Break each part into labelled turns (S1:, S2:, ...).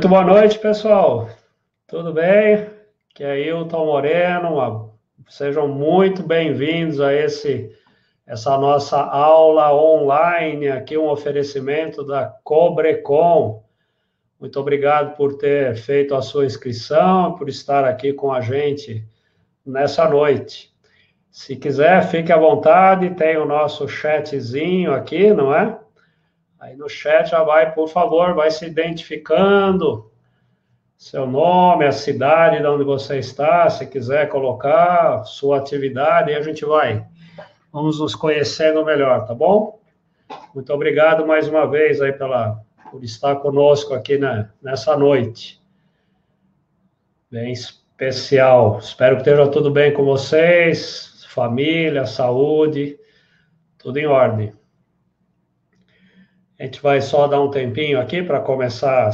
S1: Muito boa noite, pessoal. Tudo bem? Que é Hilton Moreno. Sejam muito bem-vindos a essa nossa aula online, aqui um oferecimento da Cobrecon. Muito obrigado por ter feito a sua inscrição, por estar aqui com a gente nessa noite. Se quiser, fique à vontade, tem o nosso chatzinho aqui, não é? Aí no chat já vai, por favor, vai se identificando, seu nome, a cidade de onde você está, se quiser colocar sua atividade, e a gente vamos nos conhecendo melhor, tá bom? Muito obrigado mais uma vez aí por estar conosco aqui nessa noite. Bem especial. Espero que esteja tudo bem com vocês, família, saúde, tudo em ordem. A gente vai só dar um tempinho aqui para começar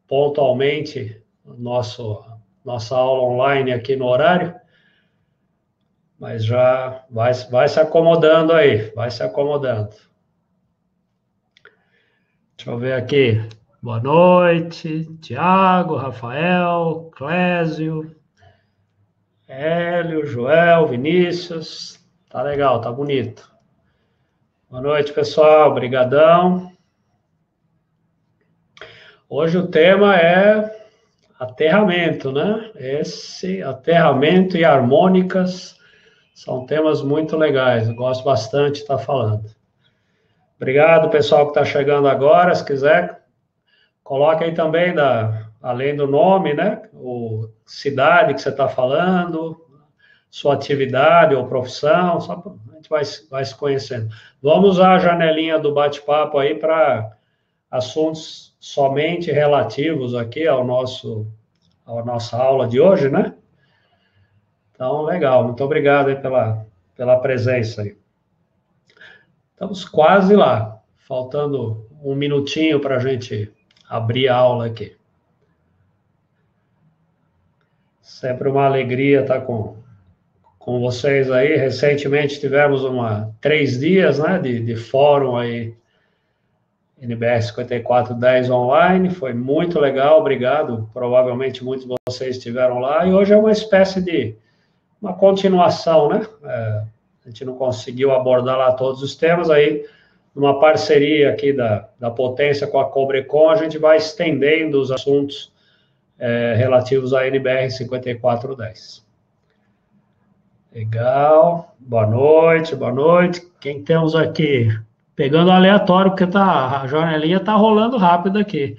S1: pontualmente nossa aula online aqui no horário, mas já vai se acomodando aí, vai se acomodando. Deixa eu ver aqui. Boa noite, Tiago, Rafael, Clésio, Hélio, Joel, Vinícius. Tá legal, tá bonito. Boa noite, pessoal, brigadão. Hoje o tema é aterramento, né? Esse aterramento e harmônicas são temas muito legais. Eu gosto bastante de estar falando. Obrigado, pessoal que está chegando agora. Se quiser, coloque aí também, além do nome, né? Cidade que você está falando, sua atividade ou profissão, só a gente vai se conhecendo. Vamos usar a janelinha do bate-papo aí para assuntos somente relativos aqui à nossa aula de hoje, né? Então, legal. Muito obrigado aí pela presença aí. Estamos quase lá. Faltando um minutinho para a gente abrir a aula aqui. Sempre uma alegria estar com vocês aí. Recentemente tivemos 3 dias, né, de fórum aí, NBR 5410 online, foi muito legal, obrigado. Provavelmente muitos de vocês estiveram lá, e hoje é uma espécie de uma continuação, né? A gente não conseguiu abordar lá todos os temas, aí, numa parceria aqui da Potência com a Cobrecon, a gente vai estendendo os assuntos relativos à NBR 5410. Legal, boa noite, boa noite. Quem temos aqui? Pegando aleatório, porque a janelinha está rolando rápido aqui.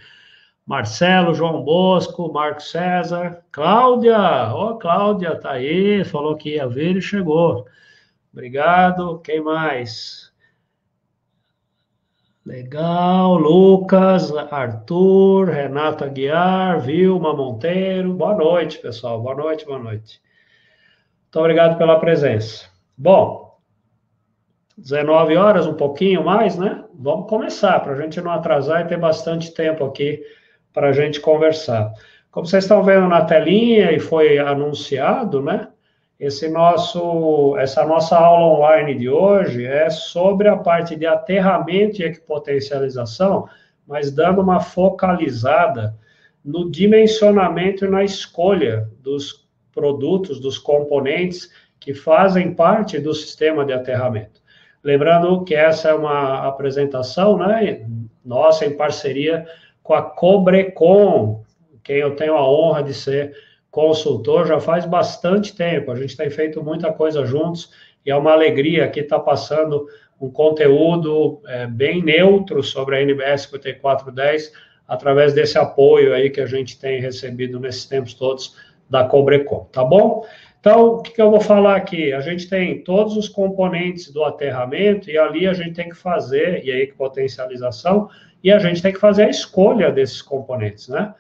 S1: Marcelo, João Bosco, Marco César, Cláudia, Cláudia, tá aí, falou que ia ver e chegou. Obrigado, quem mais? Legal, Lucas, Arthur, Renato Aguiar, Vilma Monteiro, boa noite, pessoal, boa noite, boa noite. Muito obrigado pela presença. Bom, 19 horas, um pouquinho mais, né? Vamos começar, para a gente não atrasar e ter bastante tempo aqui para a gente conversar. Como vocês estão vendo na telinha e foi anunciado, né? Essa nossa aula online de hoje é sobre a parte de aterramento e equipotencialização, mas dando uma focalizada no dimensionamento e na escolha dos produtos, dos componentes que fazem parte do sistema de aterramento. Lembrando que essa é uma apresentação, né, nossa em parceria com a Cobrecon, quem eu tenho a honra de ser consultor já faz bastante tempo. A gente tem feito muita coisa juntos e é uma alegria aqui estar passando um conteúdo bem neutro sobre a NBR 5410 através desse apoio aí que a gente tem recebido nesses tempos todos da Cobrecon, tá bom? Então, o que eu vou falar aqui? A gente tem todos os componentes do aterramento e ali a gente tem que fazer, e aí que potencialização, e a gente tem que fazer a escolha desses componentes, né?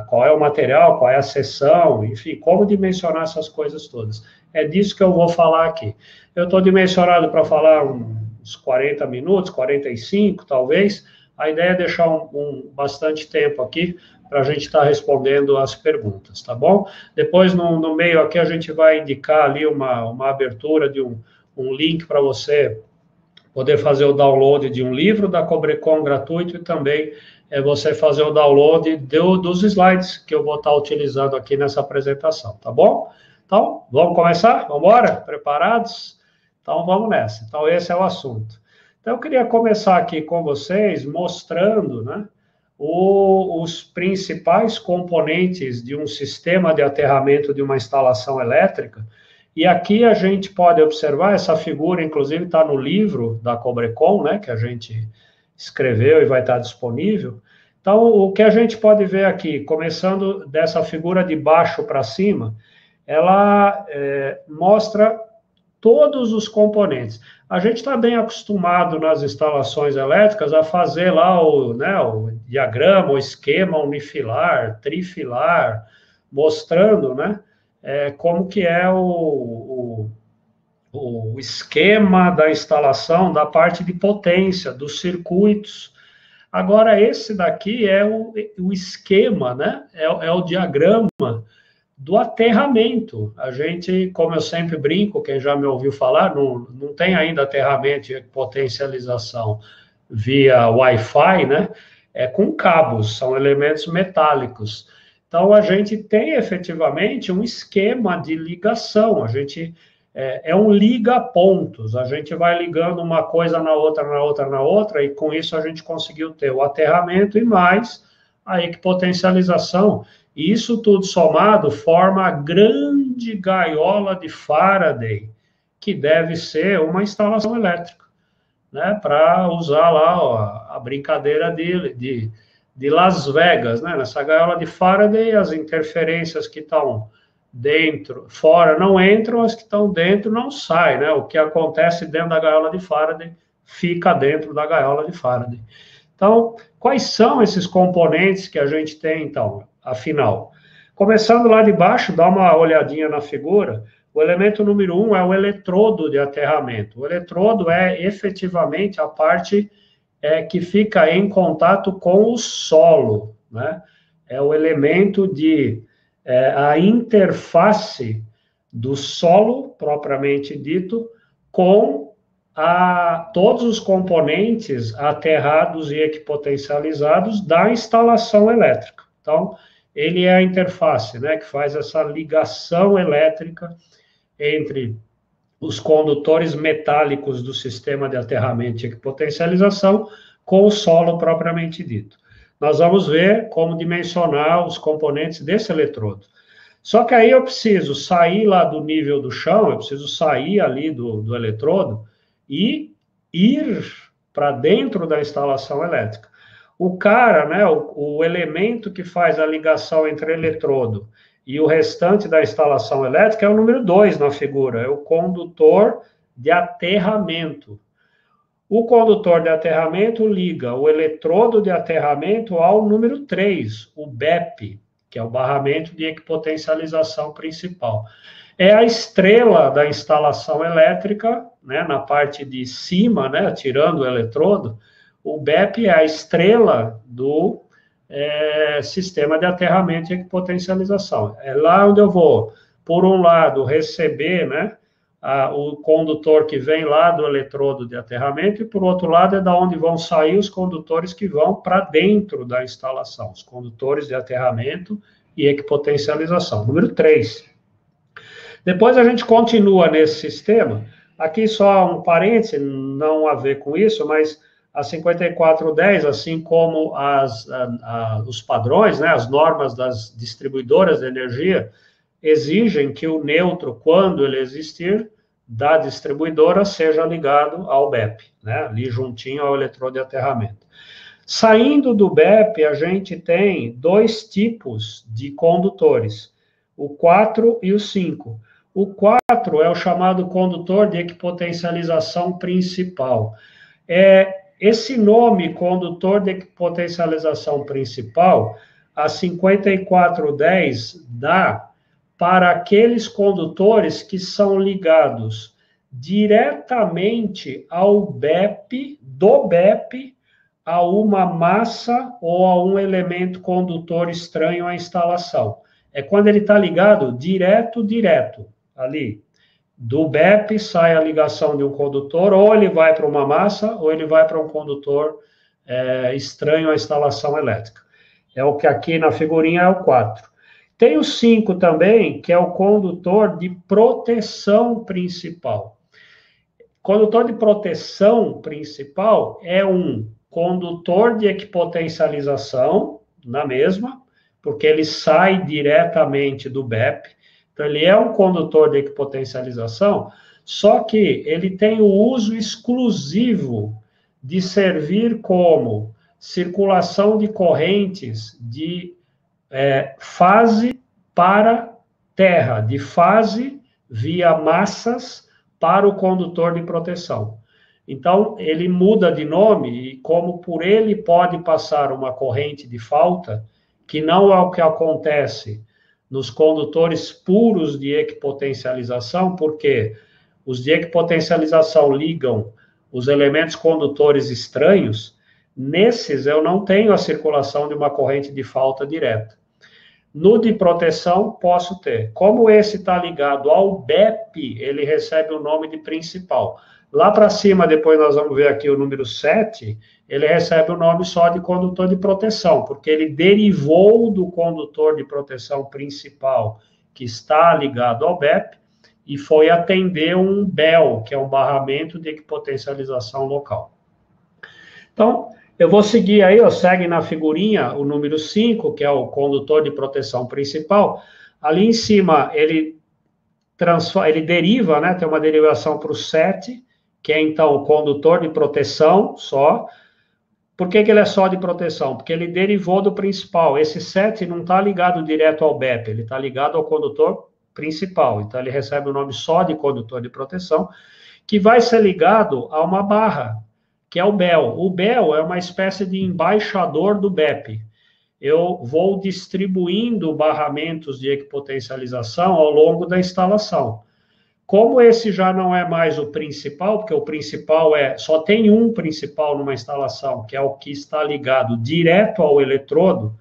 S1: Qual é o material, qual é a seção, enfim, como dimensionar essas coisas todas. É disso que eu vou falar aqui. Eu estou dimensionado para falar uns 40 minutos, 45 talvez. A ideia é deixar bastante tempo aqui para a gente estar respondendo as perguntas, tá bom? Depois, no meio aqui, a gente vai indicar ali uma abertura de um link para você poder fazer o download de um livro da Cobrecon gratuito e também você fazer o download dos slides que eu vou estar utilizando aqui nessa apresentação, tá bom? Então, vamos começar? Vamos embora? Preparados? Então, vamos nessa. Então, esse é o assunto. Então, eu queria começar aqui com vocês mostrando, né, os principais componentes de um sistema de aterramento de uma instalação elétrica. E aqui a gente pode observar, essa figura, inclusive, está no livro da Cobrecon, né, que a gente escreveu e vai estar disponível. Então, o que a gente pode ver aqui, começando dessa figura de baixo para cima, ela mostra todos os componentes. A gente está bem acostumado nas instalações elétricas a fazer lá o diagrama, o esquema unifilar, trifilar, mostrando, né, como que é o esquema da instalação, da parte de potência, dos circuitos. Agora, esse daqui é o esquema, né? É o diagrama do aterramento. A gente, como eu sempre brinco, quem já me ouviu falar, não tem ainda aterramento de potencialização via Wi-Fi, né? É com cabos, são elementos metálicos. Então, a gente tem efetivamente um esquema de ligação, a gente é um liga-pontos, a gente vai ligando uma coisa na outra, na outra, na outra, e com isso a gente conseguiu ter o aterramento e mais a equipotencialização. E isso tudo somado forma a grande gaiola de Faraday, que deve ser uma instalação elétrica, né, para usar lá ó, a brincadeira de Las Vegas, né? Nessa gaiola de Faraday, as interferências que estão dentro, fora não entram, as que estão dentro não saem, né? O que acontece dentro da gaiola de Faraday fica dentro da gaiola de Faraday. Então, quais são esses componentes que a gente tem, então, afinal? Começando lá de baixo, dá uma olhadinha na figura. O elemento número 1 é o eletrodo de aterramento. O eletrodo é efetivamente a parte que fica em contato com o solo, né? É o elemento de a interface do solo, propriamente dito, com todos os componentes aterrados e equipotencializados da instalação elétrica. Então, ele é a interface, né, que faz essa ligação elétrica entre os condutores metálicos do sistema de aterramento e equipotencialização com o solo propriamente dito. Nós vamos ver como dimensionar os componentes desse eletrodo. Só que aí eu preciso sair lá do nível do chão, eu preciso sair ali do eletrodo e ir para dentro da instalação elétrica. O cara, né, o elemento que faz a ligação entre eletrodo e o restante da instalação elétrica é o número 2 na figura, é o condutor de aterramento. O condutor de aterramento liga o eletrodo de aterramento ao número 3, o BEP, que é o barramento de equipotencialização principal. É a estrela da instalação elétrica, né, na parte de cima, né, tirando o eletrodo, o BEP é a estrela do sistema de aterramento e equipotencialização. É lá onde eu vou, por um lado, receber, né, o condutor que vem lá do eletrodo de aterramento, e por outro lado é da onde vão sair os condutores que vão para dentro da instalação, os condutores de aterramento e equipotencialização. Número 3. Depois a gente continua nesse sistema, aqui só um parêntese, não a ver com isso, mas a 5410, assim como os padrões, né, as normas das distribuidoras de energia, exigem que o neutro, quando ele existir, da distribuidora, seja ligado ao BEP, né, ali juntinho ao eletrodo de aterramento. Saindo do BEP, a gente tem dois tipos de condutores, o 4 e o 5. O 4 é o chamado condutor de equipotencialização principal. Esse nome, condutor de equipotencialização principal, a 5410 dá para aqueles condutores que são ligados diretamente ao BEP, do BEP, a uma massa ou a um elemento condutor estranho à instalação. É quando ele está ligado direto, ali, do BEP sai a ligação de um condutor, ou ele vai para uma massa, ou ele vai para um condutor estranho à instalação elétrica. É o que aqui na figurinha é o 4. Tem o 5 também, que é o condutor de proteção principal. Condutor de proteção principal é um condutor de equipotencialização, na mesma, porque ele sai diretamente do BEP. Então, ele é um condutor de equipotencialização, só que ele tem o uso exclusivo de servir como circulação de correntes de fase para terra, de fase via massas para o condutor de proteção. Então, ele muda de nome e como por ele pode passar uma corrente de falta, que não é o que acontece nos condutores puros de equipotencialização, porque os de equipotencialização ligam os elementos condutores estranhos, nesses eu não tenho a circulação de uma corrente de falta direta. No de proteção, posso ter. Como esse está ligado ao BEP, ele recebe o nome de principal. Lá para cima, depois nós vamos ver aqui o número 7, ele recebe o nome só de condutor de proteção, porque ele derivou do condutor de proteção principal, que está ligado ao BEP, e foi atender um BEL, que é um barramento de equipotencialização local. Então, eu vou seguir aí, segue na figurinha o número 5, que é o condutor de proteção principal. Ali em cima, ele deriva, né? Tem uma derivação para o 7, que é então o condutor de proteção só. Por que ele é só de proteção? Porque ele derivou do principal. Esse 7 não está ligado direto ao BEP, ele está ligado ao condutor principal. Então, ele recebe o nome só de condutor de proteção, que vai ser ligado a uma barra, que é o BEL. O BEL é uma espécie de embaixador do BEP. Eu vou distribuindo barramentos de equipotencialização ao longo da instalação. Como esse já não é mais o principal, porque o principal só tem um principal numa instalação, que é o que está ligado direto ao eletrodo.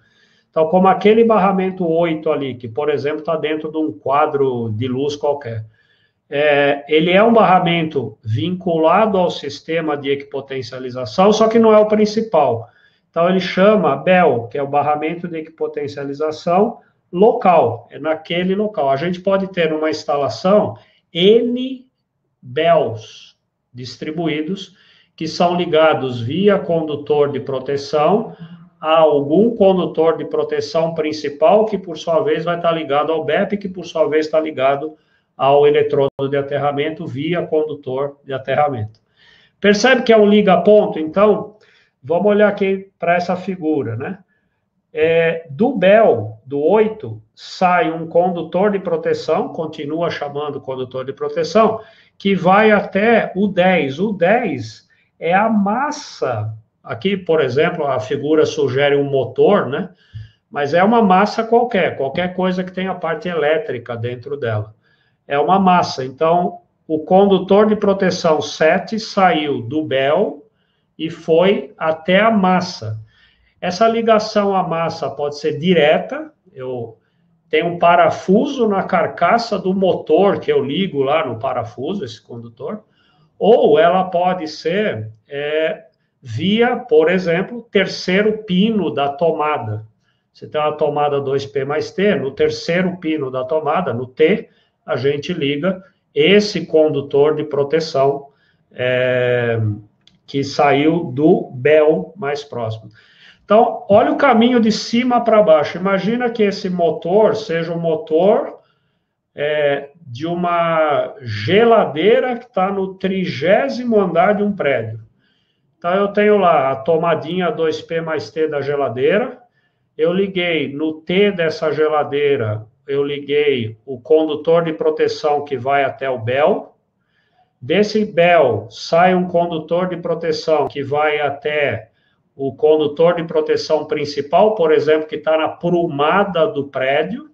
S1: Então, como aquele barramento 8 ali, que, por exemplo, está dentro de um quadro de luz qualquer, ele é um barramento vinculado ao sistema de equipotencialização, só que não é o principal. Então, ele chama BEL, que é o barramento de equipotencialização local, é naquele local. A gente pode ter numa instalação N BELs distribuídos, que são ligados via condutor de proteção a algum condutor de proteção principal, que por sua vez vai estar ligado ao BEP, que por sua vez está ligado ao eletrodo de aterramento via condutor de aterramento. Percebe que é um liga-ponto? Então, vamos olhar aqui para essa figura, né? Do BEL, do 8, sai um condutor de proteção, continua chamando condutor de proteção, que vai até o 10. O 10 é a massa. Aqui, por exemplo, a figura sugere um motor, né? Mas é uma massa qualquer coisa que tenha parte elétrica dentro dela. É uma massa. Então, o condutor de proteção 7 saiu do BEL e foi até a massa. Essa ligação à massa pode ser direta, eu tenho um parafuso na carcaça do motor que eu ligo lá no parafuso, esse condutor, ou ela pode ser via, por exemplo, terceiro pino da tomada. Você tem uma tomada 2P mais T, no terceiro pino da tomada, no T, a gente liga esse condutor de proteção que saiu do BEL mais próximo. Então, olha o caminho de cima para baixo. Imagina que esse motor seja um motor de uma geladeira que está no 30º andar de um prédio. Então, eu tenho lá a tomadinha 2P mais T da geladeira, eu liguei no T dessa geladeira, eu liguei o condutor de proteção que vai até o BEL. Desse BEL sai um condutor de proteção que vai até o condutor de proteção principal, por exemplo, que está na prumada do prédio.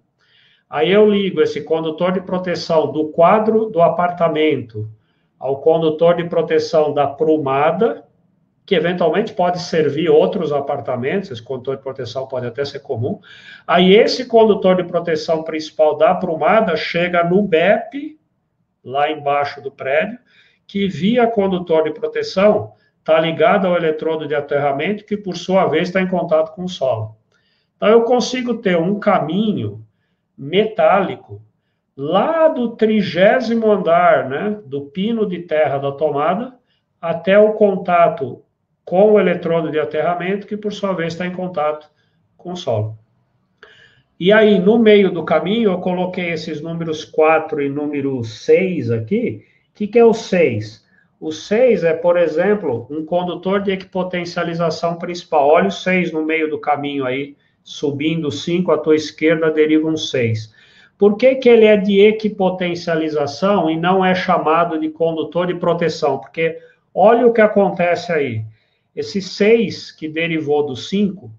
S1: Aí eu ligo esse condutor de proteção do quadro do apartamento ao condutor de proteção da prumada, que eventualmente pode servir outros apartamentos, esse condutor de proteção pode até ser comum. Aí esse condutor de proteção principal da prumada chega no BEP, lá embaixo do prédio, que via condutor de proteção está ligado ao eletrodo de aterramento, que por sua vez está em contato com o solo. Então eu consigo ter um caminho metálico lá do 30º andar, né, do pino de terra da tomada, até o contato com o eletrodo de aterramento, que por sua vez está em contato com o solo. E aí, no meio do caminho, eu coloquei esses números 4 e número 6 aqui. O que é o 6? O 6 é, por exemplo, um condutor de equipotencialização principal. Olha o 6 no meio do caminho aí, subindo 5 à tua esquerda, deriva um 6. Por que que ele é de equipotencialização e não é chamado de condutor de proteção? Porque olha o que acontece aí. Esse 6 que derivou do 5,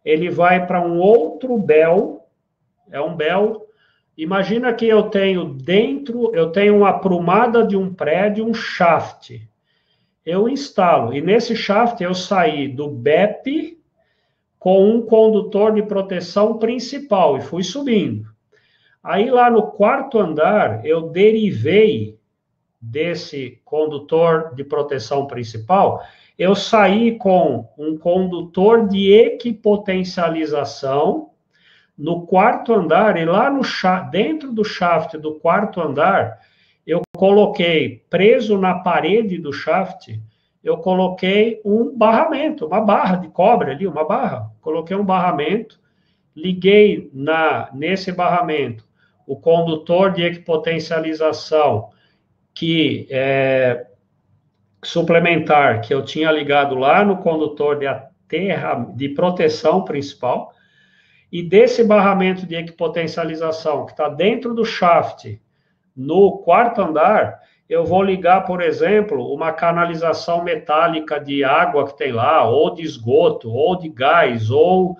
S1: ele vai para um outro bel, é um bel. Imagina que eu tenho uma aprumada de um prédio, um shaft. Eu instalo, e nesse shaft eu saí do BEP com um condutor de proteção principal e fui subindo. Aí lá no 4º andar, eu derivei desse condutor de proteção principal, eu saí com um condutor de equipotencialização no 4º andar, e lá no dentro do shaft do 4º andar, eu coloquei, preso na parede do shaft, eu coloquei um barramento, uma barra de cobre ali, uma barra. Coloquei um barramento, liguei nesse barramento o condutor de equipotencialização suplementar, que eu tinha ligado lá no condutor de proteção principal, e desse barramento de equipotencialização, que está dentro do shaft, no 4º andar, eu vou ligar, por exemplo, uma canalização metálica de água que tem lá, ou de esgoto, ou de gás, ou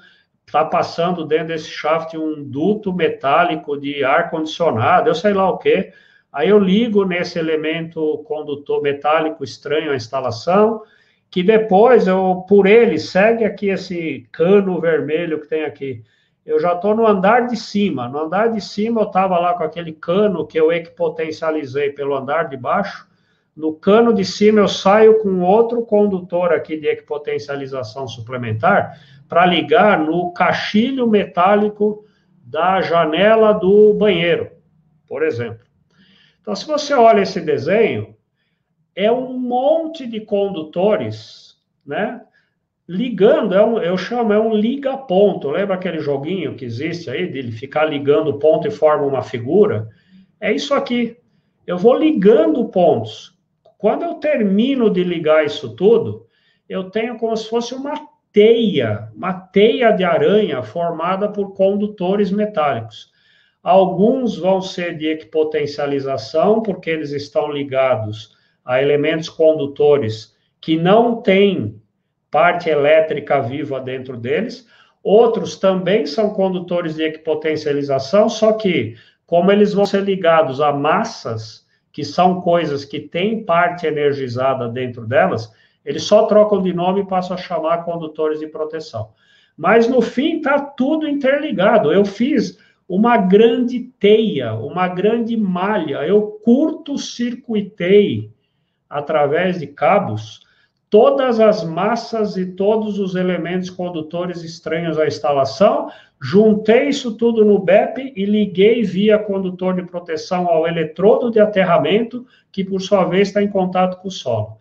S1: está passando dentro desse shaft um duto metálico de ar-condicionado, eu sei lá o quê. Aí eu ligo nesse elemento condutor metálico estranho à instalação, que depois, por ele, segue aqui esse cano vermelho que tem aqui. Eu já estou no andar de cima. No andar de cima, eu estava lá com aquele cano que eu equipotencializei pelo andar de baixo. No cano de cima, eu saio com outro condutor aqui de equipotencialização suplementar para ligar no caixilho metálico da janela do banheiro, por exemplo. Então, se você olha esse desenho, é um monte de condutores, né? Ligando, eu chamo, é um liga-ponto. Lembra aquele joguinho que existe aí, de ele ficar ligando o ponto e forma uma figura? É isso aqui. Eu vou ligando pontos. Quando eu termino de ligar isso tudo, eu tenho como se fosse uma teia de aranha formada por condutores metálicos. Alguns vão ser de equipotencialização, porque eles estão ligados a elementos condutores que não têm parte elétrica viva dentro deles. Outros também são condutores de equipotencialização, só que, como eles vão ser ligados a massas, que são coisas que têm parte energizada dentro delas, eles só trocam de nome e passam a chamar condutores de proteção. Mas, no fim, está tudo interligado. Eu fiz uma grande teia, uma grande malha. Eu curto-circuitei, através de cabos, todas as massas e todos os elementos condutores estranhos à instalação, juntei isso tudo no BEP e liguei via condutor de proteção ao eletrodo de aterramento, que por sua vez está em contato com o solo.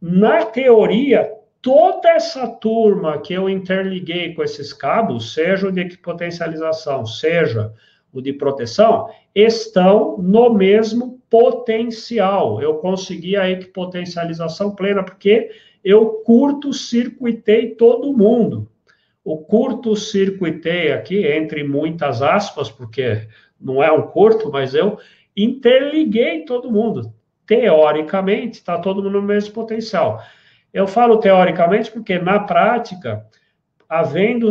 S1: Na teoria, toda essa turma que eu interliguei com esses cabos, seja o de equipotencialização, seja o de proteção, estão no mesmo potencial. Eu consegui a equipotencialização plena, porque eu curto-circuitei todo mundo. O curto-circuitei aqui, entre muitas aspas, porque não é um curto, mas eu interliguei todo mundo. Teoricamente, está todo mundo no mesmo potencial. Eu falo teoricamente porque, na prática, havendo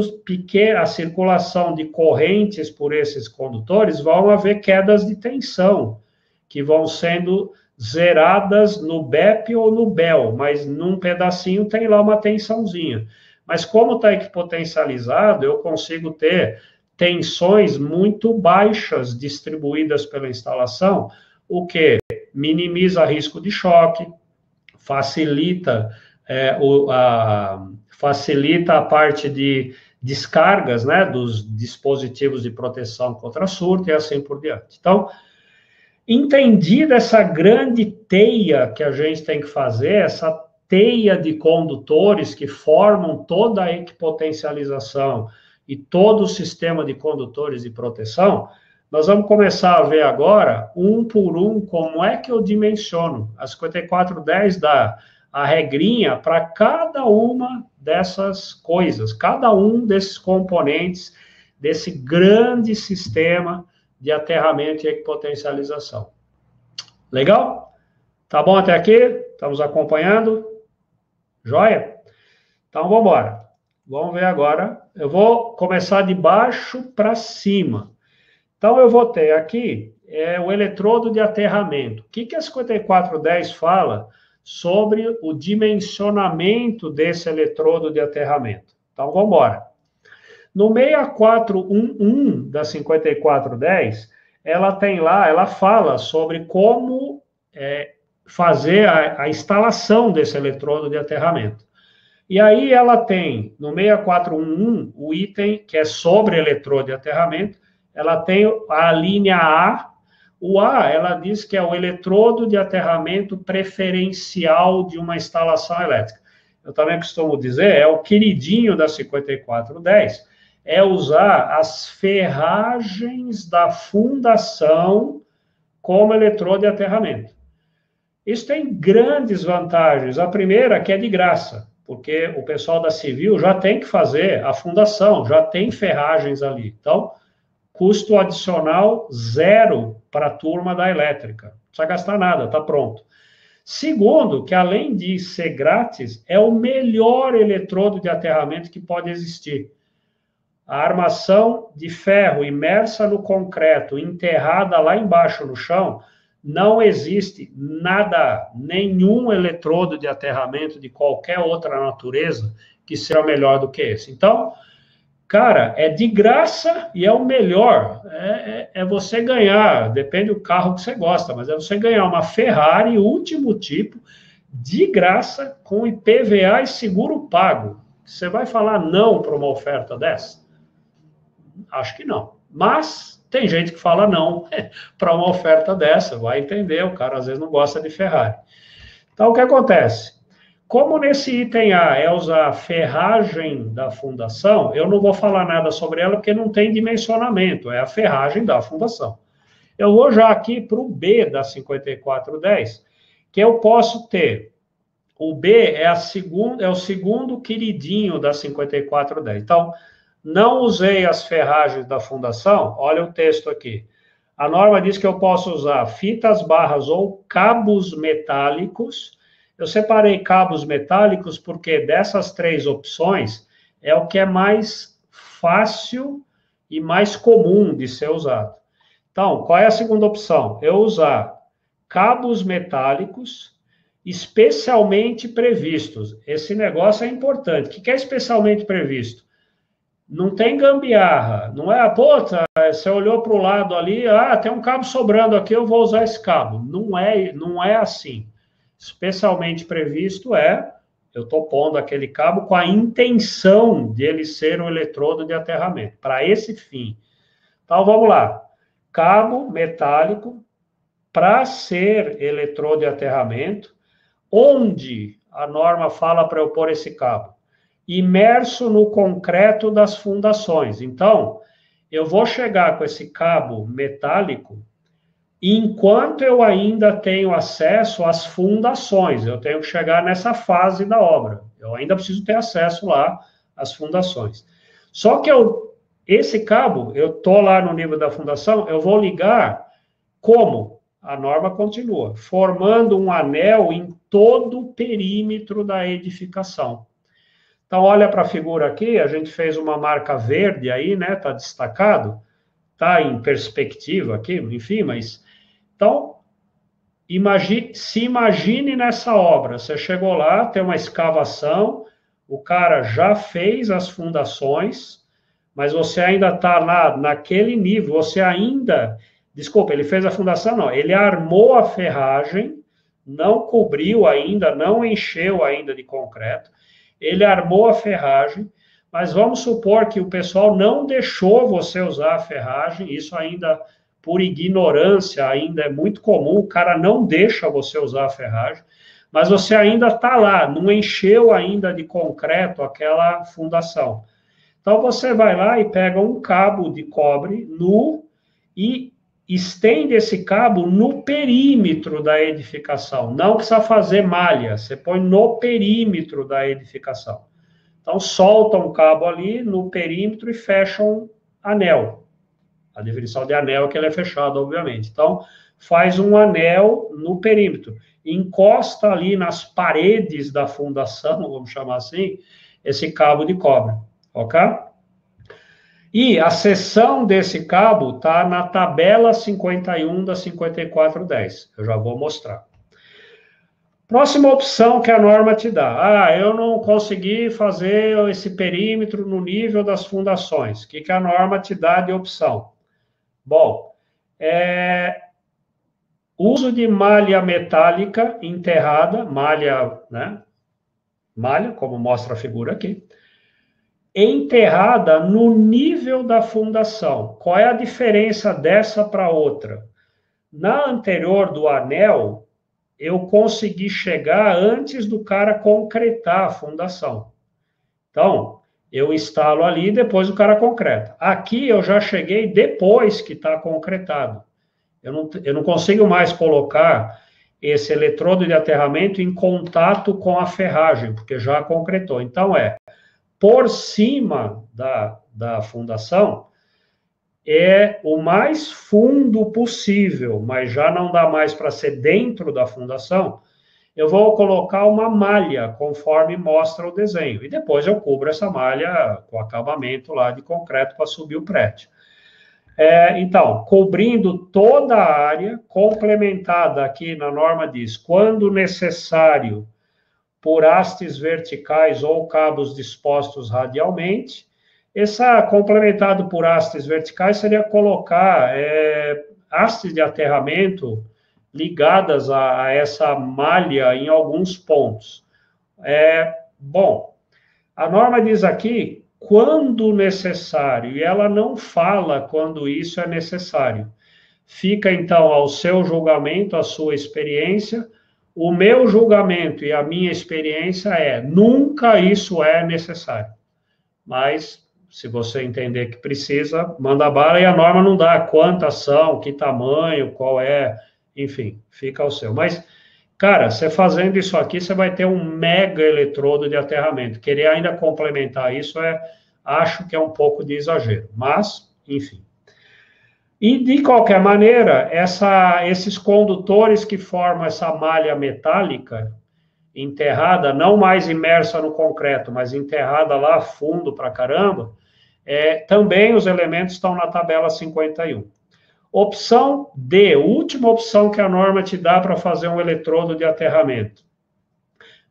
S1: a circulação de correntes por esses condutores, vão haver quedas de tensão, que vão sendo zeradas no BEP ou no BEL, mas num pedacinho tem lá uma tensãozinha. Mas como está equipotencializado, eu consigo ter tensões muito baixas distribuídas pela instalação, o quê? Minimiza risco de choque, facilita, facilita a parte de descargas, né, dos dispositivos de proteção contra surto e assim por diante. Então, entendida essa grande teia que a gente tem que fazer, essa teia de condutores que formam toda a equipotencialização e todo o sistema de condutores de proteção, nós vamos começar a ver agora, um por um, como é que eu dimensiono. A 5410 dá a regrinha para cada uma dessas coisas, cada um desses componentes desse grande sistema de aterramento e equipotencialização. Legal? Tá bom até aqui? Estamos acompanhando? Joia? Então, vamos embora. Vamos ver agora. Eu vou começar de baixo para cima. Então, eu vou ter aqui o eletrodo de aterramento. O que a 5410 fala sobre o dimensionamento desse eletrodo de aterramento? Então, vamos embora. No 6411 da 5410, ela tem lá, ela fala sobre como fazer a instalação desse eletrodo de aterramento. E aí ela tem, no 6411, o item que é sobre eletrodo de aterramento, ela tem a linha A. O A, ela diz que é o eletrodo de aterramento preferencial de uma instalação elétrica. Eu também costumo dizer, é o queridinho da 5410, é usar as ferragens da fundação como eletrodo de aterramento. Isso tem grandes vantagens. A primeira, que é de graça, porque o pessoal da civil já tem que fazer a fundação, já tem ferragens ali. Então, custo adicional zero para a turma da elétrica. Não precisa gastar nada, está pronto. Segundo, que além de ser grátis, é o melhor eletrodo de aterramento que pode existir. A armação de ferro imersa no concreto, enterrada lá embaixo no chão, não existe nada, nenhum eletrodo de aterramento de qualquer outra natureza que seja melhor do que esse. Então, cara, é de graça e é o melhor. É você ganhar, depende do carro que você gosta, mas é você ganhar uma Ferrari último tipo, de graça, com IPVA e seguro pago. Você vai falar não para uma oferta dessa? Acho que não. Mas tem gente que fala não para uma oferta dessa, vai entender, o cara às vezes não gosta de Ferrari. Então, o que acontece? Como nesse item A é usar a ferragem da fundação, eu não vou falar nada sobre ela porque não tem dimensionamento, é a ferragem da fundação. Eu vou já aqui para o B da 5410, que eu posso ter. O B é o segundo queridinho da 5410. Então, não usei as ferragens da fundação, olha o texto aqui. A norma diz que eu posso usar fitas barras ou cabos metálicos. Eu separei cabos metálicos porque dessas três opções é o que é mais fácil e mais comum de ser usado. Então, qual é a segunda opção? Eu usar cabos metálicos especialmente previstos. Esse negócio é importante. O que é especialmente previsto? Não tem gambiarra, não é, você olhou para o lado ali, tem um cabo sobrando aqui, eu vou usar esse cabo. Não é assim. Especialmente previsto eu estou pondo aquele cabo com a intenção de ele ser um eletrodo de aterramento, para esse fim. Então, vamos lá. Cabo metálico para ser eletrodo de aterramento, onde a norma fala para eu pôr esse cabo? Imerso no concreto das fundações. Então, eu vou chegar com esse cabo metálico enquanto eu ainda tenho acesso às fundações. Eu tenho que chegar nessa fase da obra. Eu ainda preciso ter acesso lá às fundações. Só que esse cabo, eu estou lá no nível da fundação, eu vou ligar como? A norma continua, formando um anel em todo o perímetro da edificação. Então, olha para a figura aqui, a gente fez uma marca verde aí, né? Está destacado, está em perspectiva aqui, enfim, mas... Então, se imagine nessa obra, você chegou lá, tem uma escavação, o cara já fez as fundações, mas você ainda está naquele nível, você ainda Desculpa, ele fez a fundação, não. Ele armou a ferragem, não cobriu ainda, não encheu ainda de concreto. Ele armou a ferragem, mas vamos supor que o pessoal não deixou você usar a ferragem, isso ainda por ignorância, ainda é muito comum, o cara não deixa você usar a ferragem, mas você ainda está lá, não encheu ainda de concreto aquela fundação. Então você vai lá e pega um cabo de cobre nu e estende esse cabo no perímetro da edificação. Não precisa fazer malha, você põe no perímetro da edificação. Então solta um cabo ali no perímetro e fecha um anel. A definição de anel é que ele é fechado, obviamente. Então faz um anel no perímetro, encosta ali nas paredes da fundação, vamos chamar assim, esse cabo de cobre, ok? E a seção desse cabo está na tabela 51 da 5410. Eu já vou mostrar. Próxima opção que a norma te dá. Ah, eu não consegui fazer esse perímetro no nível das fundações. O que a norma te dá de opção? Bom, uso de malha metálica enterrada, malha, né? Malha, como mostra a figura aqui, enterrada no nível da fundação. Qual é a diferença dessa para outra? Na anterior do anel, eu consegui chegar antes do cara concretar a fundação. Então, eu instalo ali e depois o cara concreta. Aqui eu já cheguei depois que está concretado. Eu não consigo mais colocar esse eletrodo de aterramento em contato com a ferragem, porque já concretou. Então, por cima da fundação, é o mais fundo possível, mas já não dá mais para ser dentro da fundação, eu vou colocar uma malha, conforme mostra o desenho. E depois eu cubro essa malha com acabamento lá de concreto para subir o prédio. Então, cobrindo toda a área, complementada aqui na norma diz, quando necessário, por hastes verticais ou cabos dispostos radialmente. Essa complementado por hastes verticais seria colocar hastes de aterramento ligadas a essa malha em alguns pontos. Bom, a norma diz aqui quando necessário, e ela não fala quando isso é necessário. Fica, então, ao seu julgamento, à sua experiência. O meu julgamento e a minha experiência nunca isso é necessário. Mas, se você entender que precisa, manda bala, e a norma não dá quantas são, que tamanho, qual é, enfim, fica ao seu. Mas, cara, você fazendo isso aqui, você vai ter um mega eletrodo de aterramento. Querer ainda complementar isso, acho que é um pouco de exagero. Mas, enfim. E, de qualquer maneira, esses condutores que formam essa malha metálica enterrada, não mais imersa no concreto, mas enterrada lá fundo pra caramba, também os elementos estão na tabela 51. Opção D, última opção que a norma te dá para fazer um eletrodo de aterramento.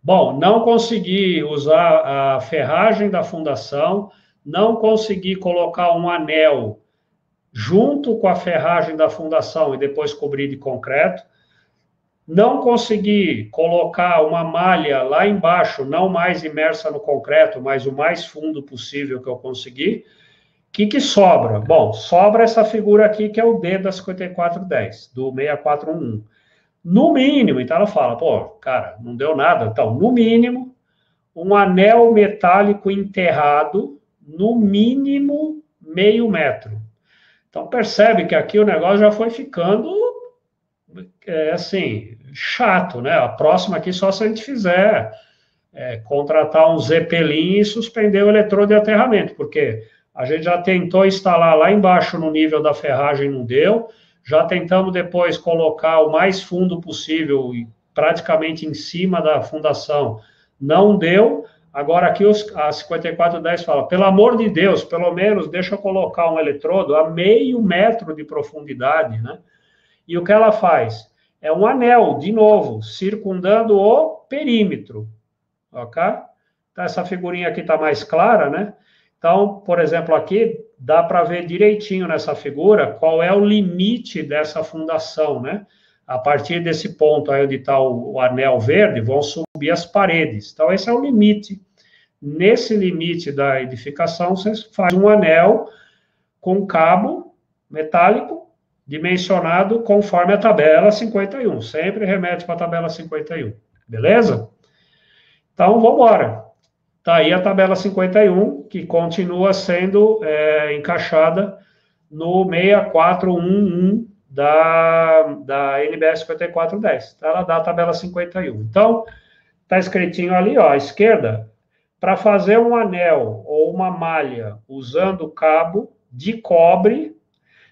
S1: Bom, não consegui usar a ferragem da fundação, não consegui colocar um anel junto com a ferragem da fundação e depois cobrir de concreto. Não consegui colocar uma malha lá embaixo, não mais imersa no concreto, mas o mais fundo possível que eu consegui. O que sobra? Bom, sobra essa figura aqui, que é o D da 5410, do 6411. No mínimo, então ela fala, pô, cara, não deu nada. Então, no mínimo, um anel metálico enterrado, no mínimo, meio metro. Então, percebe que aqui o negócio já foi ficando, assim, chato, né? A próxima aqui só se a gente fizer contratar um Zeppelin e suspender o eletrodo de aterramento, porque a gente já tentou instalar lá embaixo no nível da ferragem, não deu, já tentamos depois colocar o mais fundo possível, praticamente em cima da fundação, não deu. Agora aqui a 5410 fala, pelo amor de Deus, pelo menos deixa eu colocar um eletrodo a meio metro de profundidade, né? E o que ela faz? É um anel, de novo, circundando o perímetro, ok? Então, essa figurinha aqui está mais clara, né? Então, por exemplo, aqui, dá para ver direitinho nessa figura qual é o limite dessa fundação, né? A partir desse ponto aí onde está o anel verde, vão subir as paredes. Então, esse é o limite. Nesse limite da edificação, você faz um anel com cabo metálico dimensionado conforme a tabela 51. Sempre remete para a tabela 51. Beleza? Então, vamos embora. Está aí a tabela 51, que continua sendo encaixada no 6411 da NBS 5410. Então, ela dá a tabela 51. Então, está escritinho ali, ó, à esquerda, para fazer um anel ou uma malha usando cabo de cobre.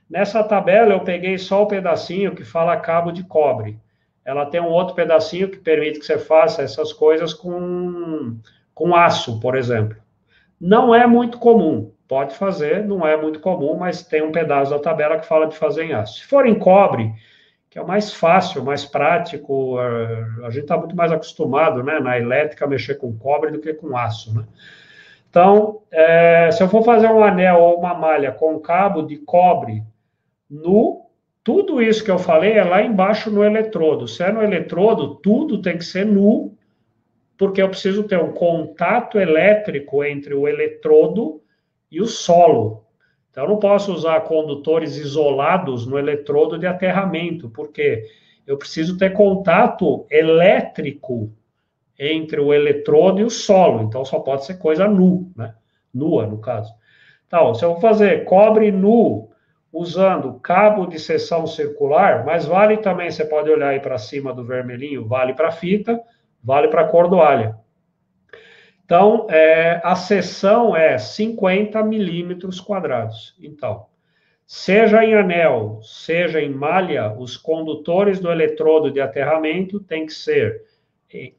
S1: Nessa tabela, eu peguei só o pedacinho que fala cabo de cobre. Ela tem um outro pedacinho que permite que você faça essas coisas com aço, por exemplo. Não é muito comum. Pode fazer, não é muito comum, mas tem um pedaço da tabela que fala de fazer em aço. Se for em cobre, que é o mais fácil, mais prático, a gente está muito mais acostumado, né, na elétrica, a mexer com cobre do que com aço, né? Então, se eu for fazer um anel ou uma malha com cabo de cobre nu, tudo isso que eu falei é lá embaixo no eletrodo. Se é no eletrodo, tudo tem que ser nu, porque eu preciso ter um contato elétrico entre o eletrodo e o solo. Então, eu não posso usar condutores isolados no eletrodo de aterramento, porque eu preciso ter contato elétrico entre o eletrodo e o solo. Então, só pode ser coisa nu, né? Nua, no caso. Então, se eu vou fazer cobre nu usando cabo de seção circular, mas vale também, você pode olhar aí para cima do vermelhinho, vale para fita, vale para cordoalha. Então, a seção é 50 milímetros quadrados. Então, seja em anel, seja em malha, os condutores do eletrodo de aterramento têm que ser,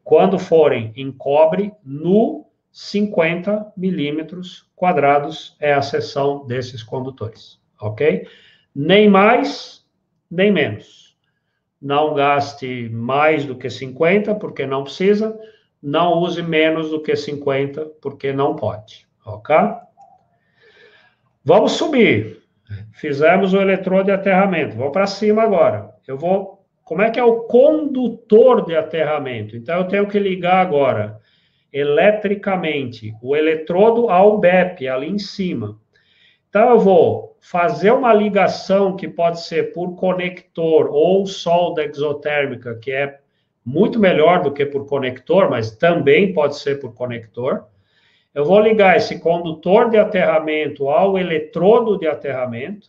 S1: quando forem em cobre, nu 50 milímetros quadrados é a seção desses condutores, ok? Nem mais, nem menos. Não gaste mais do que 50, porque não precisa. Não use menos do que 50, porque não pode, ok? Vamos subir. Fizemos o eletrodo de aterramento. Vou para cima agora. Como é que é o condutor de aterramento? Então, eu tenho que ligar agora, eletricamente, o eletrodo ao BEP, ali em cima. Então, eu vou fazer uma ligação que pode ser por conector ou solda exotérmica, que é muito melhor do que por conector, mas também pode ser por conector. Eu vou ligar esse condutor de aterramento ao eletrodo de aterramento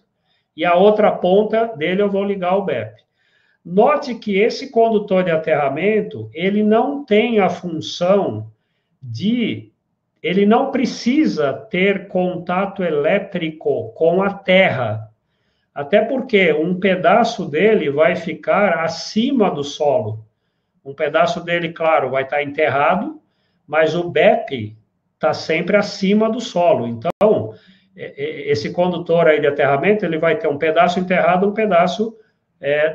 S1: e a outra ponta dele eu vou ligar ao BEP. Note que esse condutor de aterramento, ele não tem a função ele não precisa ter contato elétrico com a terra, até porque um pedaço dele vai ficar acima do solo. Um pedaço dele, claro, vai estar enterrado, mas o BEP está sempre acima do solo. Então, esse condutor aí de aterramento, ele vai ter um pedaço enterrado, um pedaço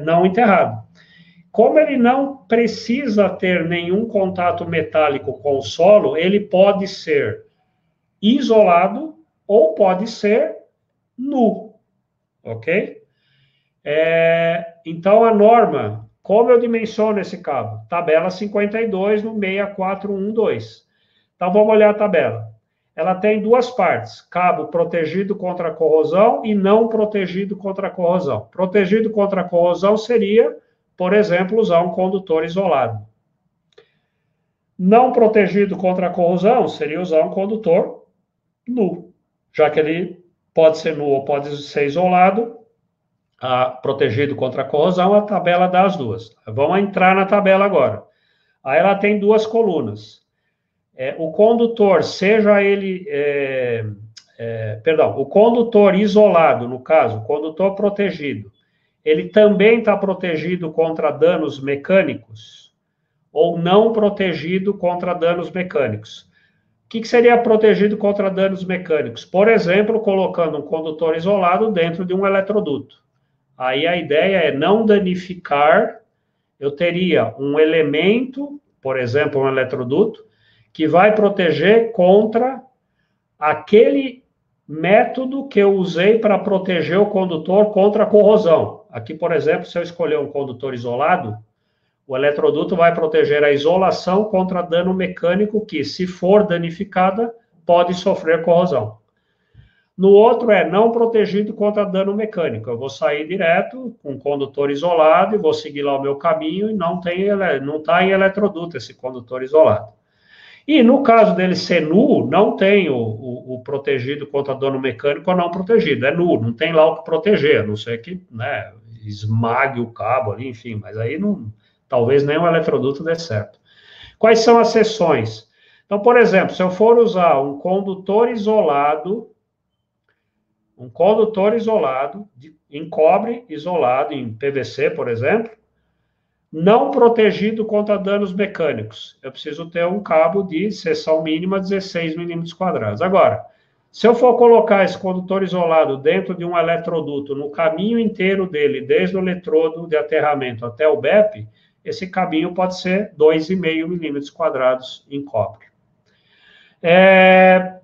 S1: não enterrado. Como ele não precisa ter nenhum contato metálico com o solo, ele pode ser isolado ou pode ser nu, ok? Então, a norma, como eu dimensiono esse cabo? Tabela 52 no 6412. Então, vamos olhar a tabela. Ela tem duas partes, cabo protegido contra a corrosão e não protegido contra a corrosão. Protegido contra a corrosão seria, por exemplo, usar um condutor isolado. Não protegido contra a corrosão seria usar um condutor nu, já que ele pode ser nu ou pode ser isolado, protegido contra a corrosão, a tabela dá as duas. Vamos entrar na tabela agora. Aí ela tem duas colunas. O condutor, seja ele... o condutor isolado, no caso, o condutor protegido, ele também está protegido contra danos mecânicos ou não protegido contra danos mecânicos. O que seria protegido contra danos mecânicos? Por exemplo, colocando um condutor isolado dentro de um eletroduto. Aí a ideia é não danificar. Eu teria um elemento, por exemplo, um eletroduto, que vai proteger contra aquele método que eu usei para proteger o condutor contra a corrosão. Aqui, por exemplo, se eu escolher um condutor isolado, o eletroduto vai proteger a isolação contra dano mecânico que, se for danificada, pode sofrer corrosão. No outro é não protegido contra dano mecânico. Eu vou sair direto com um condutor isolado e vou seguir lá o meu caminho e não está em eletroduto esse condutor isolado. E no caso dele ser nu, não tem o protegido contra dano mecânico ou não protegido. É nu, não tem lá o que proteger, a não ser que, né, esmague o cabo ali, enfim, mas aí não, talvez nem o eletroduto dê certo. Quais são as seções? Então, por exemplo, se eu for usar um condutor isolado em cobre isolado, em PVC, por exemplo, não protegido contra danos mecânicos. Eu preciso ter um cabo de seção mínima 16 milímetros quadrados. Agora, se eu for colocar esse condutor isolado dentro de um eletroduto, no caminho inteiro dele, desde o eletrodo de aterramento até o BEP, esse caminho pode ser 2,5 milímetros quadrados em cobre.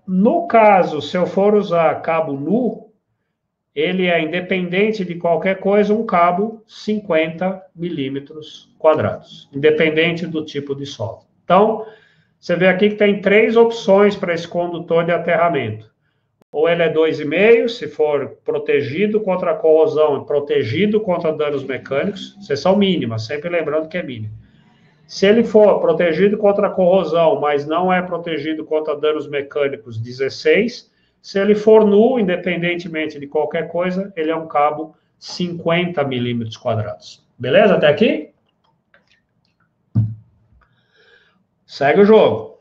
S1: No caso, se eu for usar cabo nu, ele é, independente de qualquer coisa, um cabo 50 milímetros quadrados, independente do tipo de solda. Então, você vê aqui que tem 3 opções para esse condutor de aterramento. Ou ele é 2,5, se for protegido contra a corrosão e protegido contra danos mecânicos, seção mínima, sempre lembrando que é mínimo. Se ele for protegido contra a corrosão, mas não é protegido contra danos mecânicos, 16. Se ele for nu, independentemente de qualquer coisa, ele é um cabo 50 milímetros quadrados. Beleza até aqui? Segue o jogo.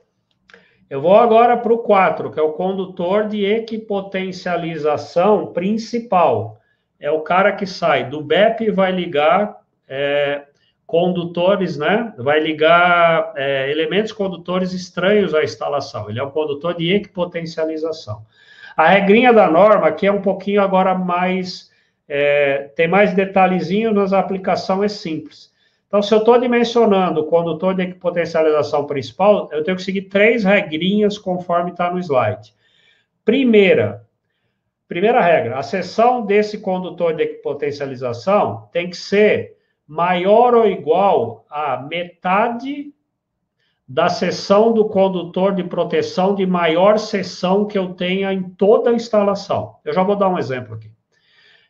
S1: Eu vou agora para o 4, que é o condutor de equipotencialização principal. É o cara que sai do BEP e vai ligar condutores, né? Vai ligar elementos condutores estranhos à instalação. Ele é o condutor de equipotencialização. A regrinha da norma aqui é um pouquinho agora mais... tem mais detalhezinho, nas aplicações é simples. Então, se eu estou dimensionando o condutor de equipotencialização principal, eu tenho que seguir 3 regrinhas conforme está no slide. Primeira regra, a seção desse condutor de equipotencialização tem que ser maior ou igual a metade da seção do condutor de proteção de maior seção que eu tenha em toda a instalação. Eu já vou dar um exemplo aqui.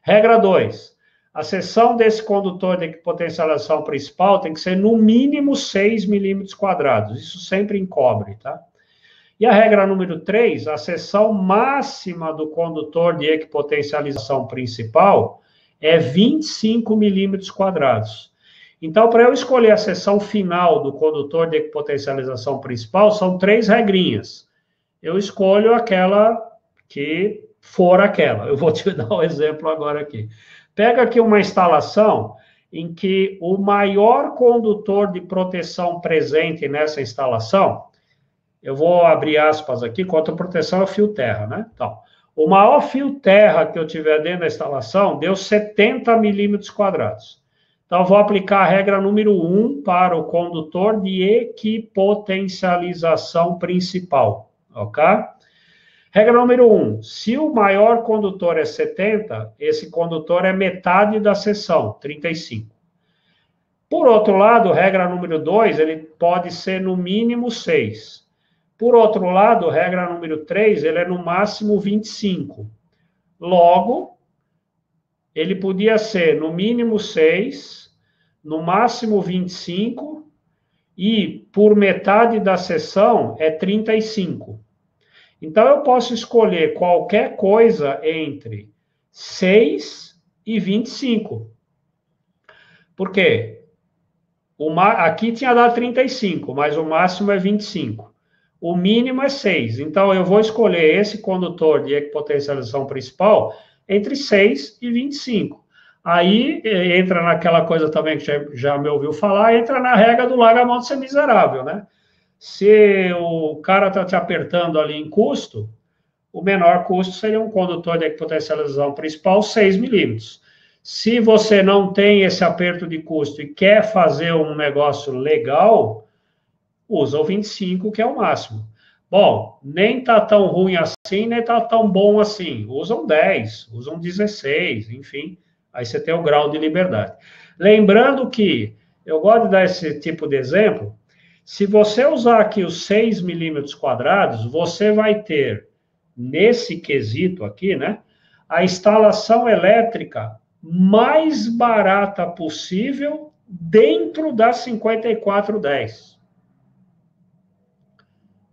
S1: Regra 2. A seção desse condutor de equipotencialização principal tem que ser no mínimo 6 milímetros quadrados. Isso sempre em cobre, tá? E a regra número 3, a seção máxima do condutor de equipotencialização principal é 25 milímetros quadrados. Então, para eu escolher a seção final do condutor de equipotencialização principal, são 3 regrinhas. Eu escolho aquela que for aquela. Eu vou te dar um exemplo agora aqui. Pega aqui uma instalação em que o maior condutor de proteção presente nessa instalação, eu vou abrir aspas aqui, contra proteção é o fio terra, né? Então, o maior fio terra que eu tiver dentro da instalação deu 70 milímetros quadrados. Então, eu vou aplicar a regra número 1 para o condutor de equipotencialização principal, ok? Regra número 1, se o maior condutor é 70, esse condutor é metade da seção, 35. Por outro lado, regra número 2, ele pode ser no mínimo 6. Por outro lado, regra número 3, ele é no máximo 25. Logo, ele podia ser no mínimo 6, no máximo 25, e por metade da seção é 35. Então, eu posso escolher qualquer coisa entre 6 e 25. Por quê? Aqui tinha dado 35, mas o máximo é 25. O mínimo é 6. Então, eu vou escolher esse condutor de equipotencialização principal entre 6 e 25. Aí, entra naquela coisa também que já me ouviu falar, entra na regra do larga a mão de ser miserável, né? Se o cara está te apertando ali em custo, o menor custo seria um condutor de equipotencialização principal 6 milímetros. Se você não tem esse aperto de custo e quer fazer um negócio legal, usa o 25, que é o máximo. Bom, nem tá tão ruim assim, nem tá tão bom assim. Usam 10, usam 16, enfim. Aí você tem o grau de liberdade. Lembrando que, eu gosto de dar esse tipo de exemplo, se você usar aqui os 6 milímetros quadrados, você vai ter, nesse quesito aqui, né, a instalação elétrica mais barata possível dentro da 5410.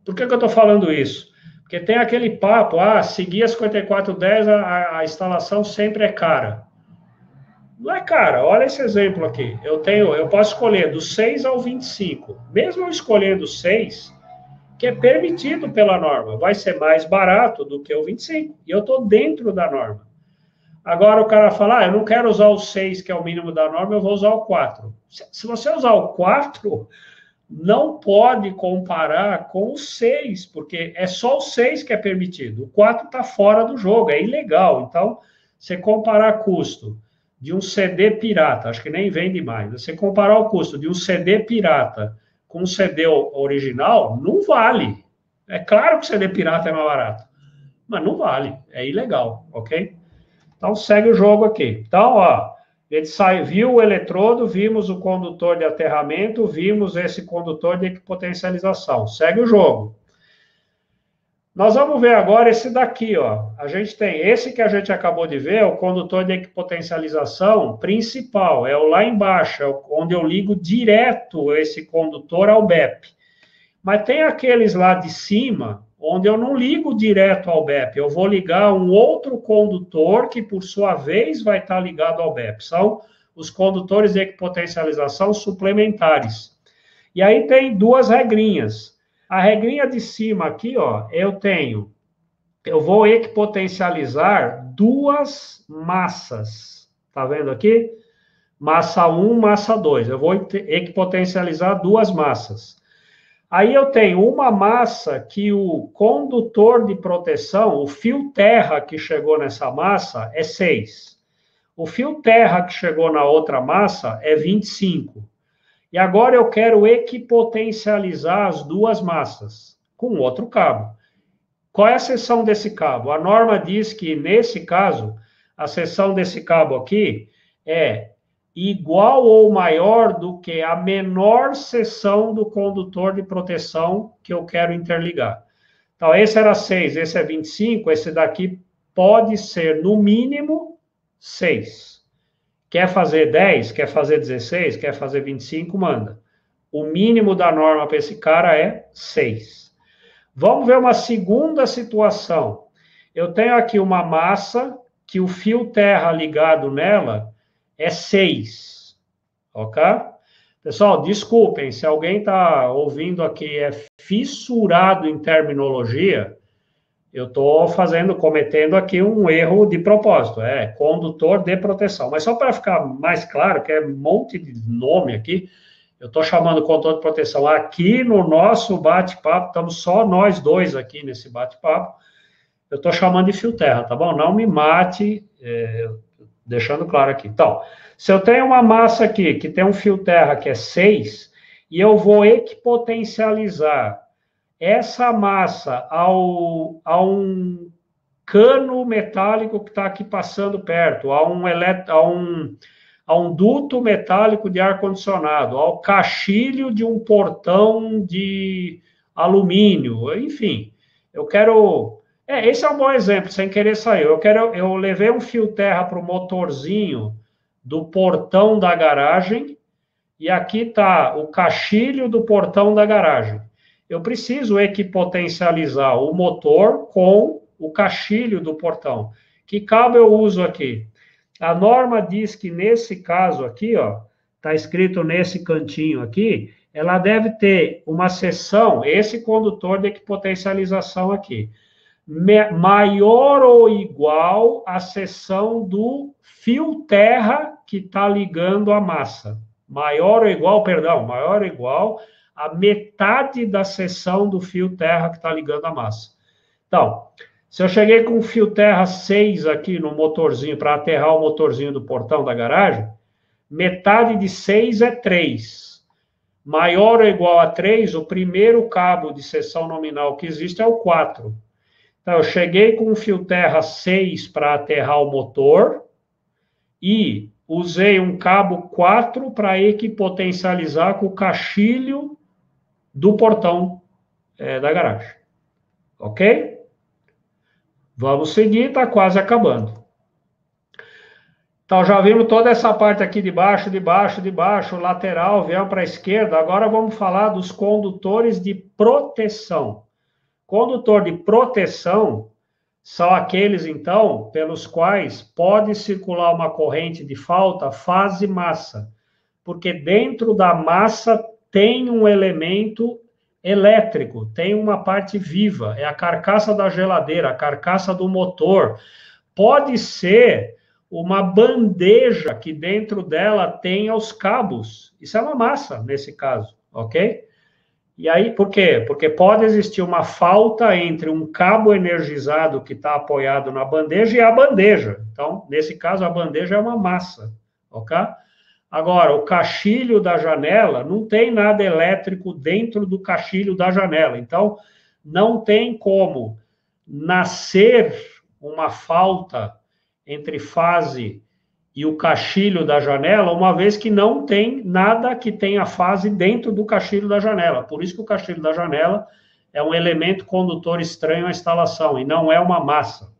S1: Por que eu estou falando isso? Porque tem aquele papo, seguir a 5410, a instalação sempre é cara. Não é cara, olha esse exemplo aqui. Eu posso escolher do 6 ao 25. Mesmo eu escolhendo 6, que é permitido pela norma, vai ser mais barato do que o 25. E eu estou dentro da norma. Agora o cara fala, eu não quero usar o 6, que é o mínimo da norma, eu vou usar o 4. Se você usar o 4, não pode comparar com o 6, porque é só o 6 que é permitido. O 4 está fora do jogo, é ilegal. Então, você comparar custo de um CD pirata, acho que nem vende mais, você comparar o custo de um CD pirata com um CD original, não vale. É claro que o CD pirata é mais barato, mas não vale, é ilegal, ok? Então, segue o jogo aqui. Então, ó, viu o eletrodo, vimos o condutor de aterramento, vimos esse condutor de equipotencialização. Segue o jogo. Nós vamos ver agora esse daqui, ó. A gente tem esse que a gente acabou de ver, o condutor de equipotencialização principal, é o lá embaixo, é onde eu ligo direto esse condutor ao BEP. Mas tem aqueles lá de cima, onde eu não ligo direto ao BEP, eu vou ligar um outro condutor que, por sua vez, vai estar ligado ao BEP. São os condutores de equipotencialização suplementares. E aí tem duas regrinhas. A regrinha de cima aqui, ó, eu vou equipotencializar duas massas. Tá vendo aqui? Massa 1, massa 2. Eu vou equipotencializar duas massas. Aí eu tenho uma massa que o condutor de proteção, o fio terra que chegou nessa massa, é 6. O fio terra que chegou na outra massa é 25. E agora eu quero equipotencializar as duas massas com outro cabo. Qual é a seção desse cabo? A norma diz que, nesse caso, a seção desse cabo aqui é igual ou maior do que a menor seção do condutor de proteção que eu quero interligar. Então, esse era 6, esse é 25, esse daqui pode ser, no mínimo, 6. Quer fazer 10, quer fazer 16, quer fazer 25, manda. O mínimo da norma para esse cara é 6. Vamos ver uma segunda situação. Eu tenho aqui uma massa que o fio terra ligado nela é 6, ok? Pessoal, desculpem, se alguém está ouvindo aqui é fissurado em terminologia, eu estou cometendo aqui um erro de propósito, é condutor de proteção. Mas só para ficar mais claro, que é um monte de nome aqui, eu estou chamando condutor de proteção aqui no nosso bate-papo, estamos só nós dois aqui nesse bate-papo, eu estou chamando de fio terra, tá bom? Não me mate, deixando claro aqui. Então, se eu tenho uma massa aqui que tem um fio terra que é 6, e eu vou equipotencializar essa massa a um cano metálico que está aqui passando perto, a um duto metálico de ar-condicionado, ao caixilho de um portão de alumínio, enfim, eu quero... esse é um bom exemplo, sem querer sair. Eu levei um fio terra para o motorzinho do portão da garagem, e aqui está o caixilho do portão da garagem. Eu preciso equipotencializar o motor com o caixilho do portão. Que cabo eu uso aqui? A norma diz que nesse caso aqui, ó, está escrito nesse cantinho aqui, ela deve ter uma seção, esse condutor de equipotencialização aqui, maior ou igual à seção do fio terra que está ligando a massa. Maior ou igual a metade da seção do fio terra que está ligando a massa. Então, se eu cheguei com um fio terra 6 aqui no motorzinho, para aterrar o motorzinho do portão da garagem, metade de 6 é 3. maior ou igual a 3, o primeiro cabo de seção nominal que existe é o 4. Então, eu cheguei com um fio terra 6 para aterrar o motor e usei um cabo 4 para equipotencializar com o caixilho do portão da garagem. Ok? Vamos seguir, está quase acabando. Então, já vimos toda essa parte aqui de baixo, lateral, viemos para a esquerda. Agora vamos falar dos condutores de proteção. Condutor de proteção são aqueles, então, pelos quais pode circular uma corrente de falta fase massa, porque dentro da massa tem um elemento elétrico, tem uma parte viva, é a carcaça da geladeira, a carcaça do motor. Pode ser uma bandeja que dentro dela tenha os cabos. Isso é uma massa, nesse caso, ok? E aí, por quê? Porque pode existir uma falta entre um cabo energizado que está apoiado na bandeja e a bandeja. Então, nesse caso, a bandeja é uma massa, ok? Agora, o caixilho da janela, não tem nada elétrico dentro do caixilho da janela. Então, não tem como nascer uma falta entre fase e o caixilho da janela, uma vez que não tem nada que tenha fase dentro do caixilho da janela. Por isso que o caixilho da janela é um elemento condutor estranho à instalação, e não é uma massa.